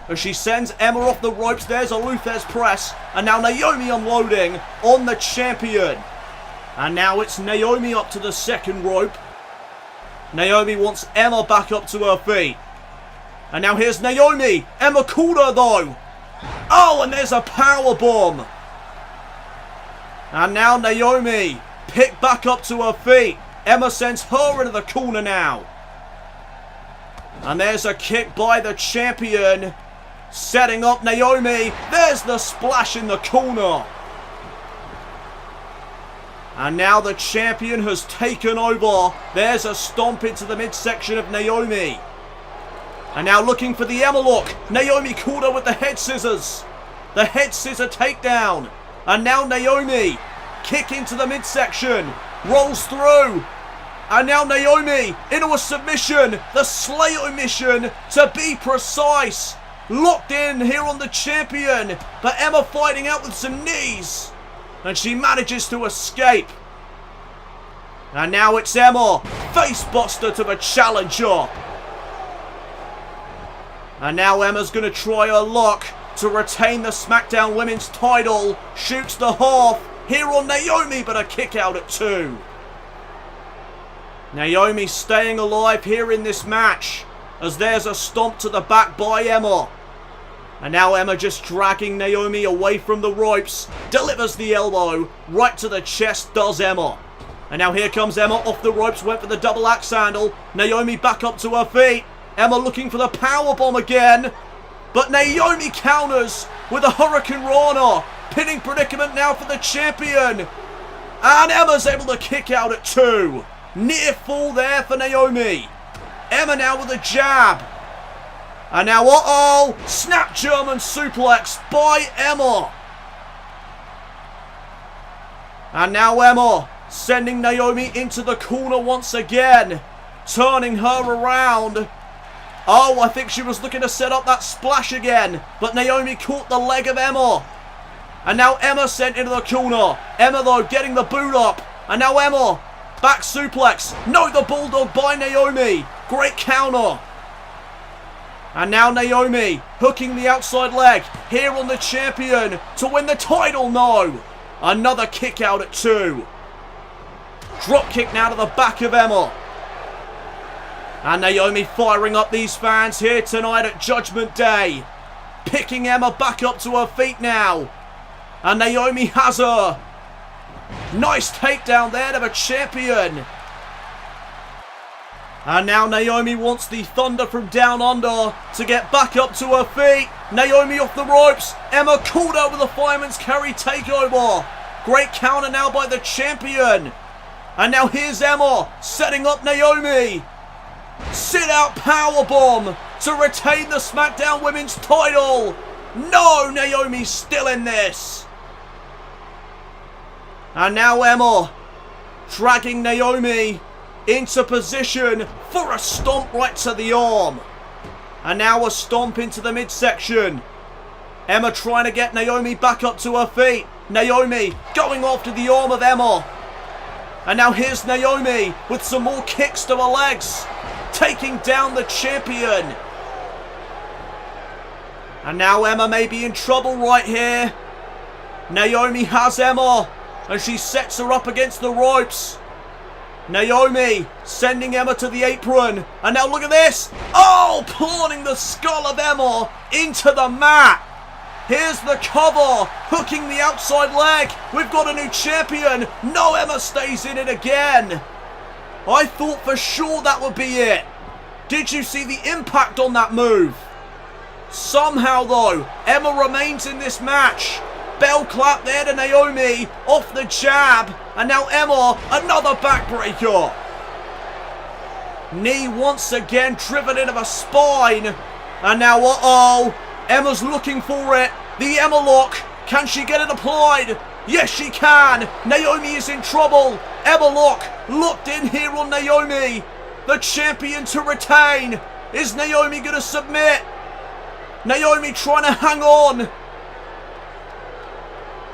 Speaker 4: As she sends Emma off the ropes, there's a Luthez press. And now Naomi unloading on the champion. And now it's Naomi up to the second rope. Naomi wants Emma back up to her feet. And now here's Naomi. Emma caught her though. Oh, and there's a power bomb. And now Naomi picked back up to her feet. Emma sends her into the corner now. And there's a kick by the champion. Setting up Naomi. There's the splash in the corner. And now the champion has taken over. There's a stomp into the midsection of Naomi. And now looking for the Emma lock. Naomi caught her with the head scissors. The head scissor takedown. And now Naomi. Kick into the midsection. Rolls through. And now Naomi into a submission. The Slayer mission to be precise. Locked in here on the champion. But Emma fighting out with some knees. And she manages to escape. And now it's Emma. Face buster to the challenger. And now Emma's going to try her luck to retain the SmackDown Women's title. Shoots the half here on Naomi, but a kick out at 2. Naomi staying alive here in this match. As there's a stomp to the back by Emma. And now Emma just dragging Naomi away from the ropes. Delivers the elbow. Right to the chest does Emma. And now here comes Emma off the ropes. Went for the double axe handle. Naomi back up to her feet. Emma looking for the powerbomb again. But Naomi counters with a Hurricane Rana. Pinning predicament now for the champion. And Emma's able to kick out at 2. Near fall there for Naomi. Emma now with a jab. And now, uh-oh, snap German suplex by Emma. And now Emma sending Naomi into the corner once again. Turning her around. Oh, I think she was looking to set up that splash again. But Naomi caught the leg of Emma. And now Emma sent into the corner. Emma, though, getting the boot up. And now Emma, back suplex. No, the bulldog by Naomi. Great counter. And now Naomi hooking the outside leg here on the champion to win the title. No. Another kick out at 2. Drop kick now to the back of Emma. And Naomi firing up these fans here tonight at Judgment Day. Picking Emma back up to her feet now. And Naomi has her. Nice takedown there to the champion. And now Naomi wants the Thunder from Down Under to get back up to her feet. Naomi off the ropes. Emma called her with a fireman's carry takeover. Great counter now by the champion. And now here's Emma setting up Naomi. Sit out powerbomb to retain the SmackDown Women's title. No, Naomi's still in this. And now Emma dragging Naomi into position for a stomp right to the arm. And now a stomp into the midsection. Emma trying to get Naomi back up to her feet. Naomi going after the arm of Emma. And now here's Naomi with some more kicks to her legs, taking down the champion. And now Emma may be in trouble right here. Naomi has Emma, and she sets her up against the ropes. Naomi sending Emma to the apron. And now look at this. Oh, planting the skull of Emma into the mat. Here's the cover, hooking the outside leg. We've got a new champion. No, Emma stays in it again. I thought for sure that would be it. Did you see the impact on that move? Somehow though, Emma remains in this match. Bell clap there to Naomi, off the jab. And now Emma, another backbreaker. Knee once again driven into the spine. And now, uh-oh, Emma's looking for it. The Emma lock. Can she get it applied? Yes, she can. Naomi is in trouble. Emma lock locked in here on Naomi. The champion to retain. Is Naomi going to submit? Naomi trying to hang on.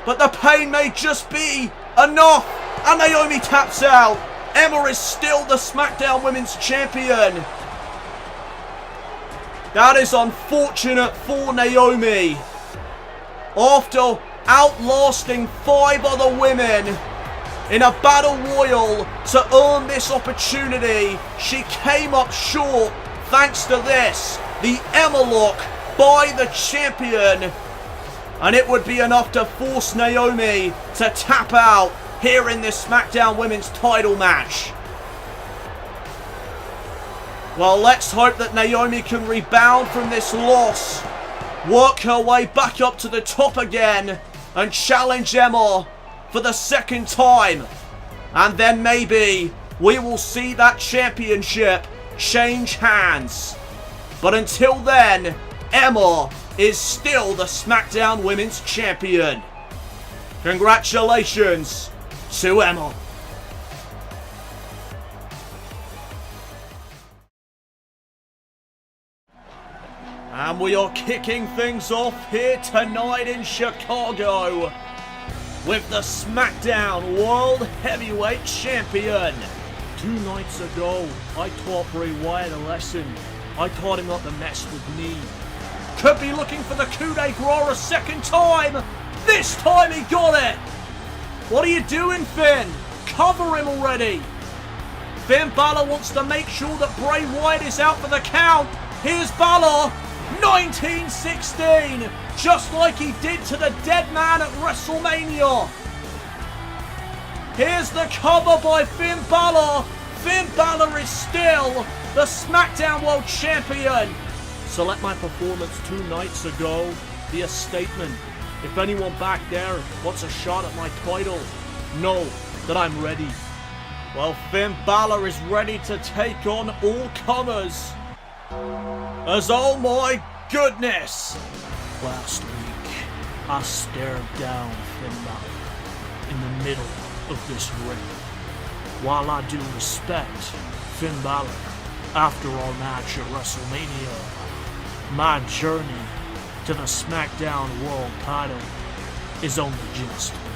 Speaker 4: But the pain may just be enough. And Naomi taps out. Emma is still the SmackDown Women's Champion. That is unfortunate for Naomi. After outlasting 5 other women in a battle royal to earn this opportunity, she came up short thanks to this. The Emma lock by the champion. And it would be enough to force Naomi to tap out here in this SmackDown Women's title match. Well, let's hope that Naomi can rebound from this loss, work her way back up to the top again, and challenge Emma for the second time. And then maybe we will see that championship change hands. But until then, Emma is still the SmackDown Women's Champion. Congratulations to Emma. And we are kicking things off here tonight in Chicago with the SmackDown World Heavyweight Champion. 2 nights ago, I taught Bray Wyatt a lesson. I taught him not to mess with me. Could be looking for the coup de grace a second time. This time he got it. What are you doing, Finn? Cover him already. Finn Balor wants to make sure that Bray Wyatt is out for the count. Here's Balor. 1916. Just like he did to the dead man at WrestleMania. Here's the cover by Finn Balor. Finn Balor is still the SmackDown World Champion. So let my performance 2 nights ago be a statement. If anyone back there wants a shot at my title, know that I'm ready. Well, Finn Balor is ready to take on all comers. As oh my goodness! Last week, I stared down Finn Balor in the middle of this ring. While I do respect Finn Balor after our match at WrestleMania, my journey to the SmackDown World title is only just beginning.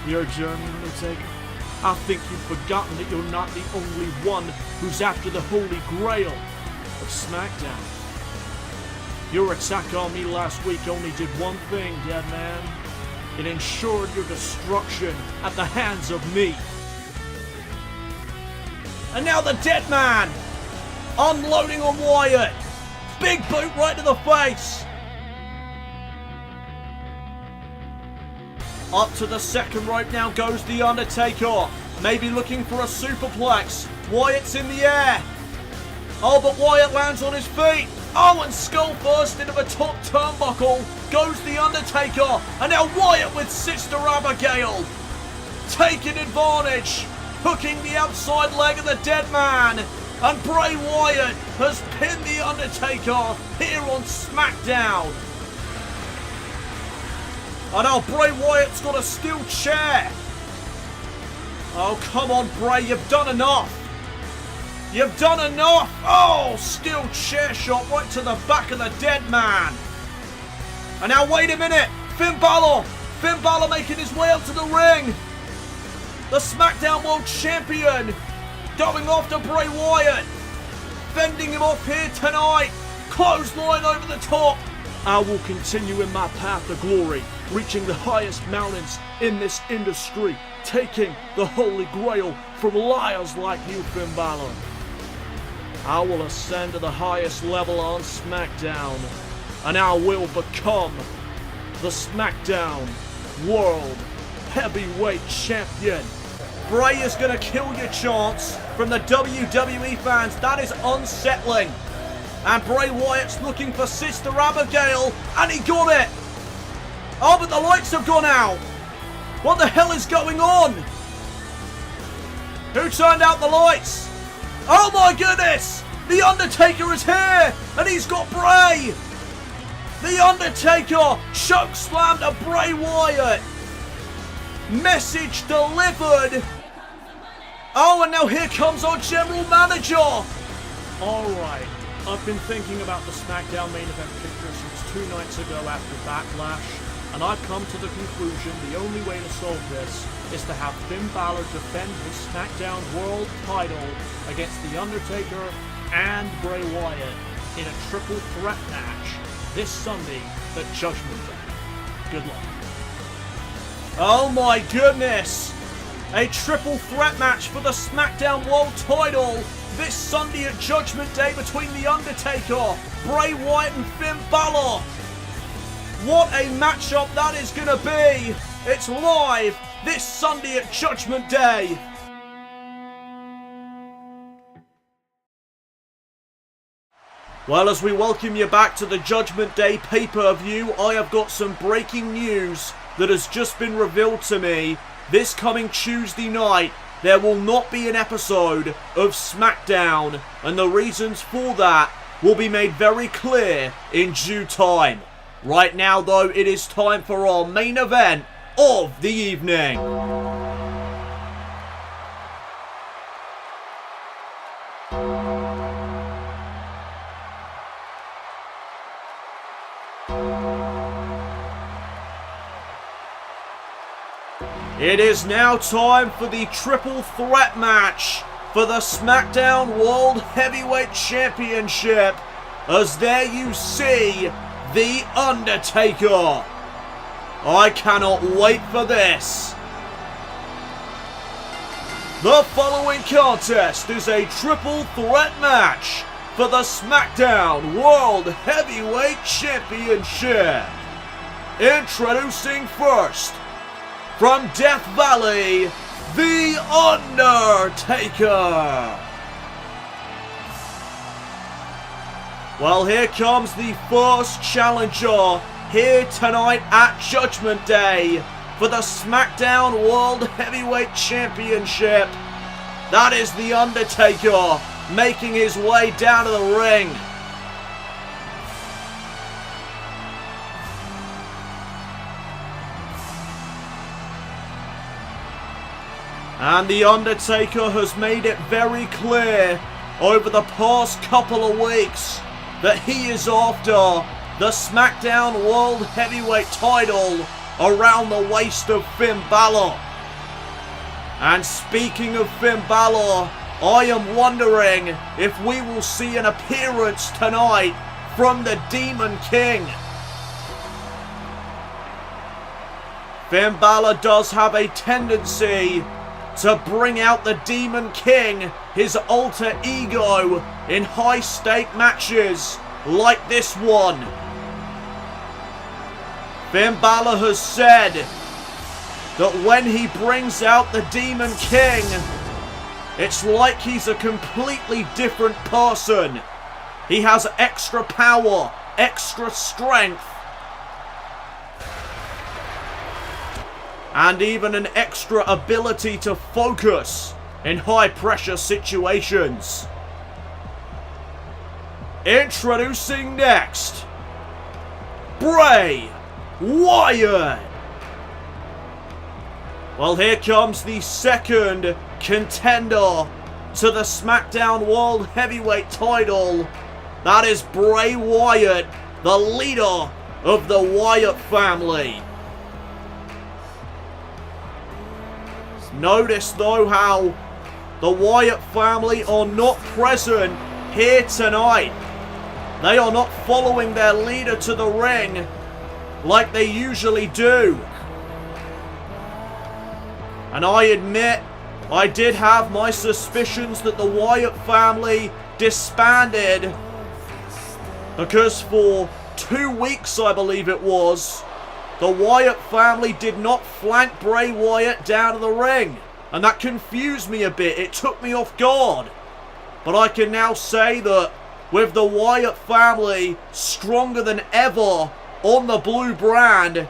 Speaker 4: Your journey, Undertaker? I think you've forgotten that you're not the only one who's after the Holy Grail of SmackDown. Your attack on me last week only did one thing, dead man. It ensured your destruction at the hands of me. And now the dead man, unloading on Wyatt. Big boot right to the face. Up to the second rope now goes The Undertaker. Maybe looking for a superplex. Wyatt's in the air. Oh, but Wyatt lands on his feet. Oh, and skull first into the top turnbuckle goes The Undertaker. And now Wyatt with Sister Abigail. Taking advantage. Hooking the outside leg of the dead man. And Bray Wyatt has pinned The Undertaker here on SmackDown. And now Bray Wyatt's got a steel chair. Oh, come on, Bray, you've done enough. You've done enough. Oh, steel chair shot right to the back of the dead man. And now wait a minute. Finn Balor. Finn Balor making his way up to the ring. The SmackDown World Champion going after Bray Wyatt. Fending him off here tonight. Clothesline over the top. I will continue in my path to glory, reaching the highest mountains in this industry, taking the Holy Grail from liars like you, Finn Balor. I will ascend to the highest level on SmackDown, and I will become the SmackDown World Heavyweight Champion. Bray is going to kill your chance from the WWE fans. That is unsettling. And Bray Wyatt's looking for Sister Abigail, and he got it. Oh, but the lights have gone out. What the hell is going on? Who turned out the lights? Oh my goodness! The Undertaker is here, and he's got Bray. The Undertaker chokeslammed a Bray Wyatt. Message delivered. Oh, and now here comes our general manager. All right. I've been thinking about the SmackDown main event picture since 2 nights ago after Backlash, and I've come to the conclusion the only way to solve this is to have Finn Balor defend his SmackDown World title against The Undertaker and Bray Wyatt in a triple threat match this Sunday at Judgment Day. Good luck. Oh my goodness! A triple threat match for the SmackDown World title this Sunday at Judgment Day between The Undertaker, Bray Wyatt and Finn Balor. What a matchup that is going to be. It's live this Sunday at Judgment Day. Well, as we welcome you back to the Judgment Day pay-per-view, I have got some breaking news that has just been revealed to me. This coming Tuesday night, there will not be an episode of SmackDown, and the reasons for that will be made very clear in due time. Right now, though, it is time for our main event of the evening. It is now time for the triple threat match for the SmackDown World Heavyweight Championship, as there you see The Undertaker. I cannot wait for this. The following contest is a triple threat match for the SmackDown World Heavyweight Championship. Introducing first, from Death Valley, The Undertaker. Well, here comes the first challenger here tonight at Judgment Day for the SmackDown World Heavyweight Championship. That is The Undertaker making his way down to the ring. And The Undertaker has made it very clear over the past couple of weeks that he is after the SmackDown World Heavyweight title around the waist of Finn Balor. And speaking of Finn Balor, I am wondering if we will see an appearance tonight from the Demon King. Finn Balor does have a tendency to bring out the Demon King, his alter ego, in high-stake matches like this one. Finn Balor has said that when he brings out the Demon King, it's like he's a completely different person. He has extra power, extra strength, and even an extra ability to focus in high-pressure situations. Introducing next, Bray Wyatt. Well, here comes the second contender to the SmackDown World Heavyweight title. That is Bray Wyatt, the leader of the Wyatt family. Notice though how the Wyatt family are not present here tonight. They are not following their leader to the ring like they usually do. And I admit, I did have my suspicions that the Wyatt family disbanded because for 2 weeks, I believe it was, the Wyatt family did not flank Bray Wyatt down to the ring. And that confused me a bit. It took me off guard. But I can now say that with the Wyatt family stronger than ever on the blue brand,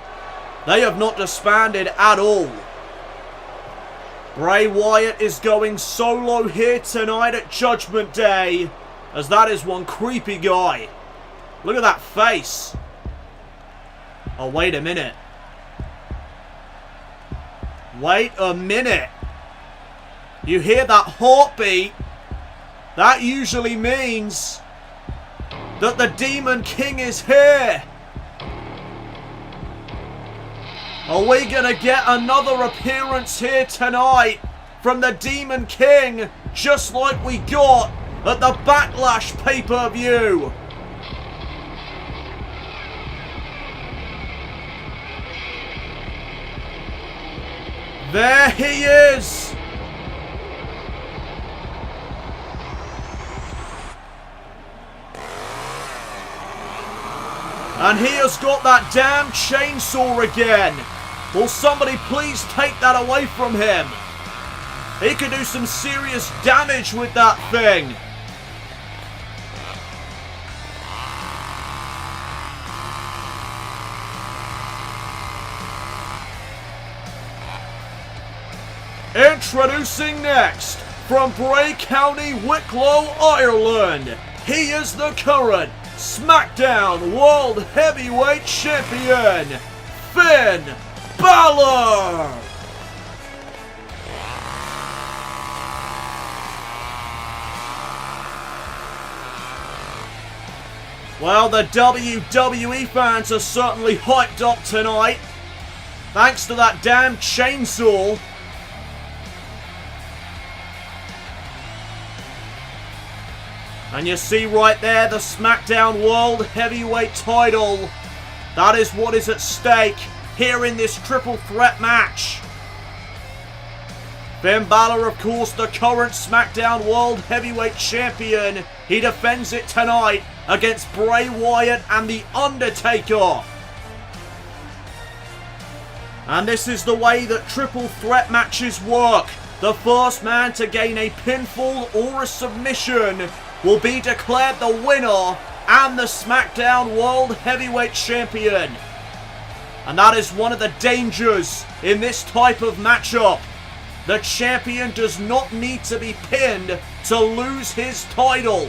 Speaker 4: they have not disbanded at all. Bray Wyatt is going solo here tonight at Judgment Day, as that is one creepy guy. Look at that face. Oh, wait a minute. Wait a minute. You hear that heartbeat? That usually means that the Demon King is here. Are we gonna get another appearance here tonight from the Demon King, just like we got at the Backlash pay-per-view? There he is! And he has got that damn chainsaw again. Will somebody please take that away from him? He could do some serious damage with that thing. Introducing next, from Bray County, Wicklow, Ireland, he is the current SmackDown World Heavyweight Champion, Finn Balor! Well, the WWE fans are certainly hyped up tonight, thanks to that damn chainsaw. And you see right there the SmackDown World Heavyweight title. That is what is at stake here in this triple threat match. Finn Balor, of course, the current SmackDown World Heavyweight Champion. He defends it tonight against Bray Wyatt and The Undertaker. And this is the way that triple threat matches work. The first man to gain a pinfall or a submission will be declared the winner and the SmackDown World Heavyweight Champion. And that is one of the dangers in this type of matchup. The champion does not need to be pinned to lose his title.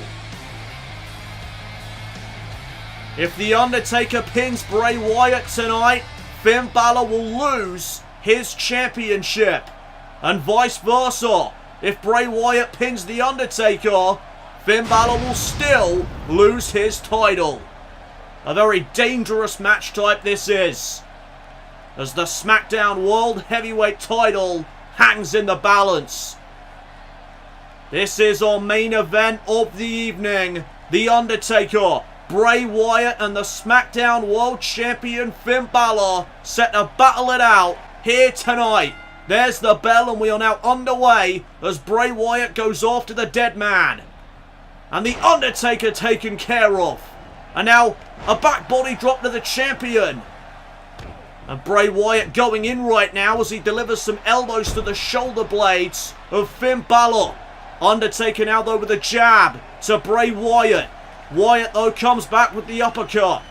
Speaker 4: If The Undertaker pins Bray Wyatt tonight, Finn Balor will lose his championship. And vice versa. If Bray Wyatt pins The Undertaker, Finn Balor will still lose his title. A very dangerous match type this is, as the SmackDown World Heavyweight title hangs in the balance. This is our main event of the evening. The Undertaker, Bray Wyatt and the SmackDown World Champion Finn Balor set to battle it out here tonight. There's the bell and we are now underway as Bray Wyatt goes after the dead man. And The Undertaker taken care of. And now a back body drop to the champion. And Bray Wyatt going in right now as he delivers some elbows to the shoulder blades of Finn Balor. Undertaker now though with a jab to Bray Wyatt. Wyatt though comes back with the uppercut.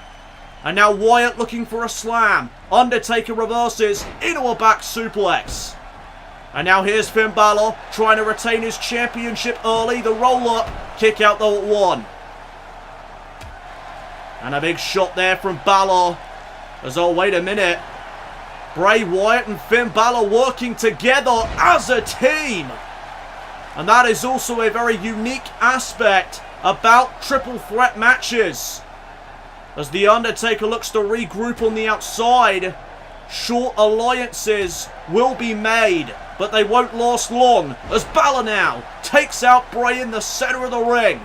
Speaker 4: And now Wyatt looking for a slam. Undertaker reverses into a back suplex. And now here's Finn Balor trying to retain his championship early. The roll-up. Kick out though at 1. And a big shot there from Balor. As, oh, wait a minute. Bray Wyatt and Finn Balor working together as a team. And that is also a very unique aspect about triple threat matches. As The Undertaker looks to regroup on the outside, short alliances will be made, but they won't last long, as Balor now takes out Bray in the center of the ring.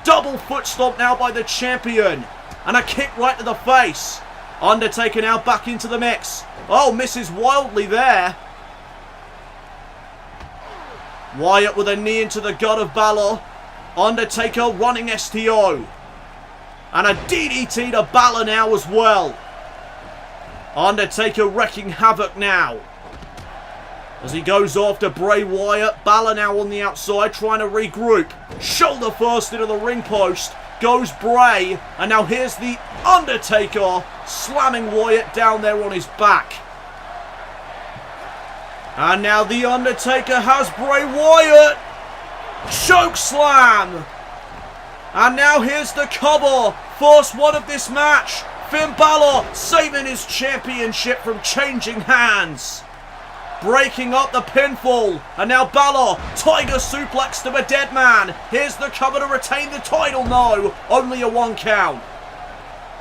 Speaker 4: Double foot stomp now by the champion, and a kick right to the face. Undertaker now back into the mix. Oh, misses wildly there. Wyatt with a knee into the gut of Balor. Undertaker running STO. And a DDT to Balor now as well. Undertaker wreaking havoc now. As he goes after Bray Wyatt. Balor now on the outside trying to regroup. Shoulder first into the ring post. Goes Bray. And now here's the Undertaker slamming Wyatt down there on his back. And now the Undertaker has Bray Wyatt. Choke slam. And now here's the cover. First one of this match. Finn Balor saving his championship from changing hands. Breaking up the pinfall. And now Balor, tiger suplex to a dead man. Here's the cover to retain the title. No, only a 1 count.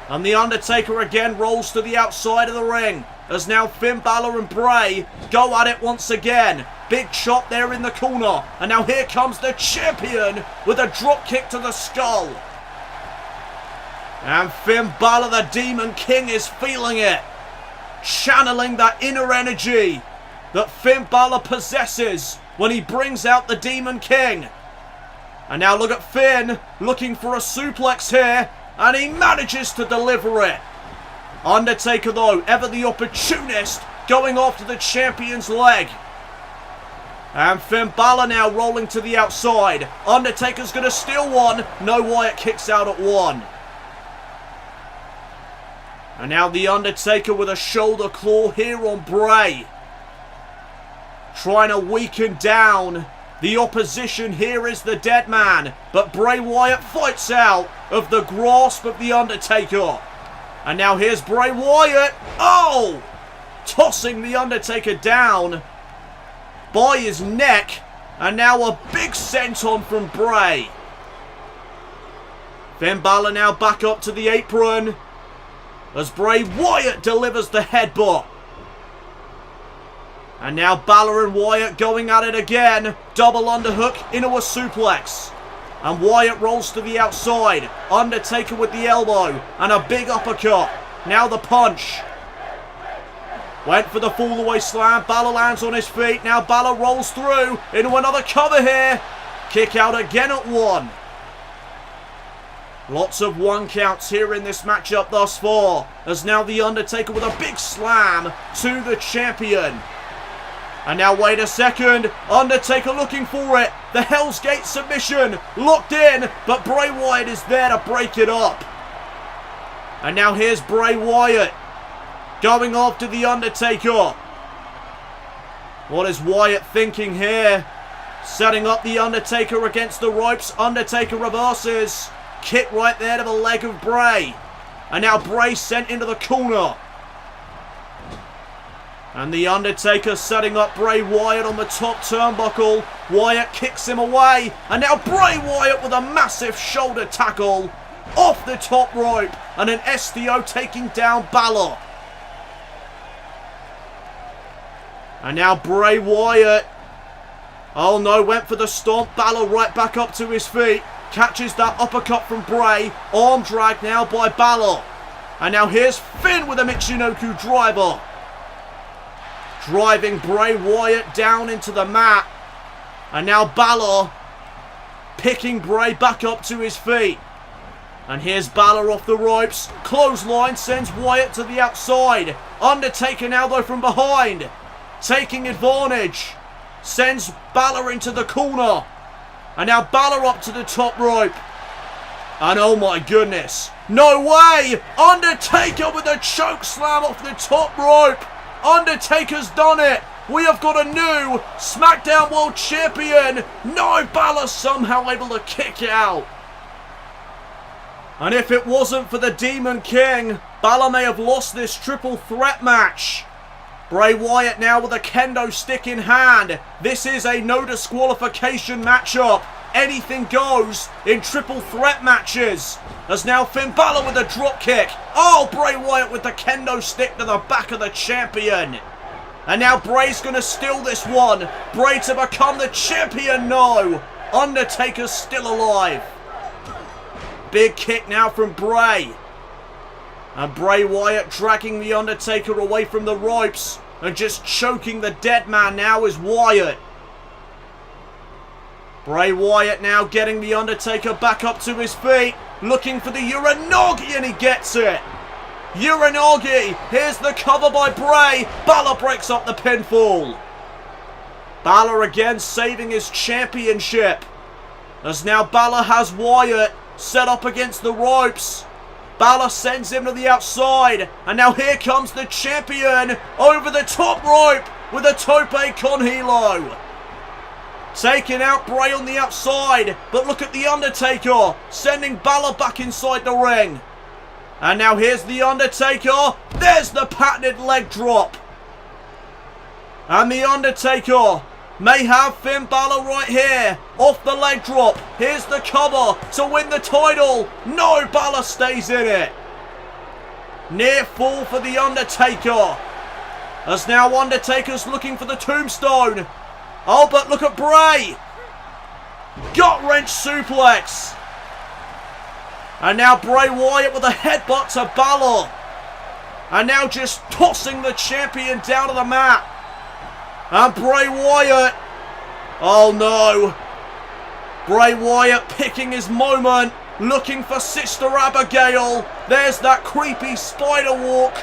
Speaker 4: And the Undertaker again rolls to the outside of the ring. As now Finn Balor and Bray go at it once again. Big chop there in the corner. And now here comes the champion with a drop kick to the skull. And Finn Balor, the Demon King, is feeling it. Channeling that inner energy that Finn Balor possesses when he brings out the Demon King. And now look at Finn looking for a suplex here. And he manages to deliver it. Undertaker, though, ever the opportunist, going after the champion's leg. And Finn Balor now rolling to the outside. Undertaker's going to steal one. No, Wyatt kicks out at 1. And now the Undertaker with a shoulder claw here on Bray. Trying to weaken down the opposition. Here is the dead man. But Bray Wyatt fights out of the grasp of the Undertaker. And now here's Bray Wyatt. Oh! Tossing the Undertaker down by his neck. And now a big senton from Bray. Finn Balor now back up to the apron. As Bray Wyatt delivers the headbutt. And now Balor and Wyatt going at it again. Double underhook into a suplex. And Wyatt rolls to the outside. Undertaker with the elbow. And a big uppercut. Now the punch. Went for the fall-away slam. Balor lands on his feet. Now Balor rolls through into another cover here. Kick out again at 1. Lots of 1 counts here in this matchup thus far. As now the Undertaker with a big slam to the champion. And now wait a second. Undertaker looking for it. The Hell's Gate submission. Locked in. But Bray Wyatt is there to break it up. And now here's Bray Wyatt. Going after the Undertaker. What is Wyatt thinking here? Setting up the Undertaker against the ropes. Undertaker reverses. Kick right there to the leg of Bray. And now Bray sent into the corner. And the Undertaker setting up Bray Wyatt on the top turnbuckle. Wyatt kicks him away. And now Bray Wyatt with a massive shoulder tackle off the top rope. And an STO taking down Balor. And now Bray Wyatt. Oh no, went for the stomp. Balor right back up to his feet. Catches that uppercut from Bray. Arm drag now by Balor. And now here's Finn with a Michinoku driver. Driving Bray Wyatt down into the mat. And now Balor picking Bray back up to his feet. And here's Balor off the ropes. Clothesline sends Wyatt to the outside. Undertaker now though from behind. Taking advantage. Sends Balor into the corner. And now Balor up to the top rope. And oh my goodness. No way! Undertaker with a choke slam off the top rope. Undertaker's done it. We have got a new SmackDown World Champion. No, Balor somehow able to kick out. And if it wasn't for the Demon King, Balor may have lost this triple threat match. Bray Wyatt now with a kendo stick in hand. This is a no disqualification matchup. Anything goes in triple threat matches. As now Finn Balor with a drop kick. Oh, Bray Wyatt with the kendo stick to the back of the champion. And now Bray's going to steal this one. Bray to become the champion. No. Undertaker's still alive. Big kick now from Bray. And Bray Wyatt dragging the Undertaker away from the ropes. And just choking the dead man now is Wyatt. Bray Wyatt now getting the Undertaker back up to his feet. Looking for the Uranagi and he gets it. Uranagi. Here's the cover by Bray. Balor breaks up the pinfall. Balor again saving his championship. As now Balor has Wyatt set up against the ropes. Balor sends him to the outside. And now here comes the champion over the top rope with a tope con hilo. Taking out Bray on the outside. But look at the Undertaker sending Balor back inside the ring. And now here's the Undertaker. There's the patented leg drop. And the Undertaker may have Finn Balor right here. Off the leg drop. Here's the cover to win the title. No, Balor stays in it. Near fall for the Undertaker. As now Undertaker's looking for the tombstone. Oh, but look at Bray. Gut wrench suplex. And now Bray Wyatt with a headbutt to Balor. And now just tossing the champion down to the mat. And Bray Wyatt. Oh no. Bray Wyatt picking his moment. Looking for Sister Abigail. There's that creepy spider walk.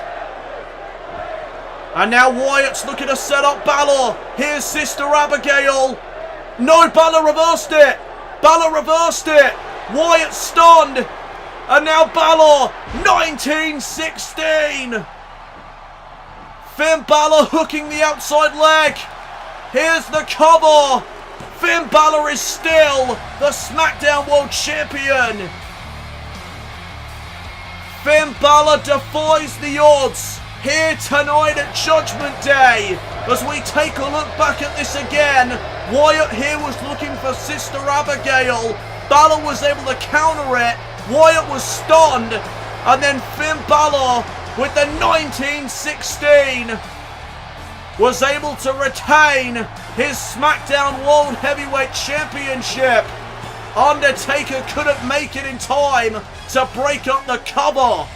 Speaker 4: And now Wyatt's looking to set up Balor. Here's Sister Abigail. No, Balor reversed it. Balor reversed it. Wyatt stunned. And now Balor. 1916. Finn Balor hooking the outside leg. Here's the cover. Finn Balor is still the SmackDown World Champion. Finn Balor defies the odds here tonight at Judgment Day. As we take a look back at this again, Wyatt here was looking for Sister Abigail. Balor was able to counter it. Wyatt was stunned. And then Finn Balor with the 1916 was able to retain his SmackDown World Heavyweight Championship. Undertaker couldn't make it in time to break up the cover.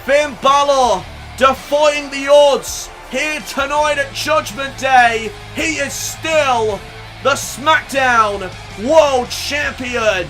Speaker 4: Finn Balor defying the odds here tonight at Judgment Day. He is still the SmackDown World Champion.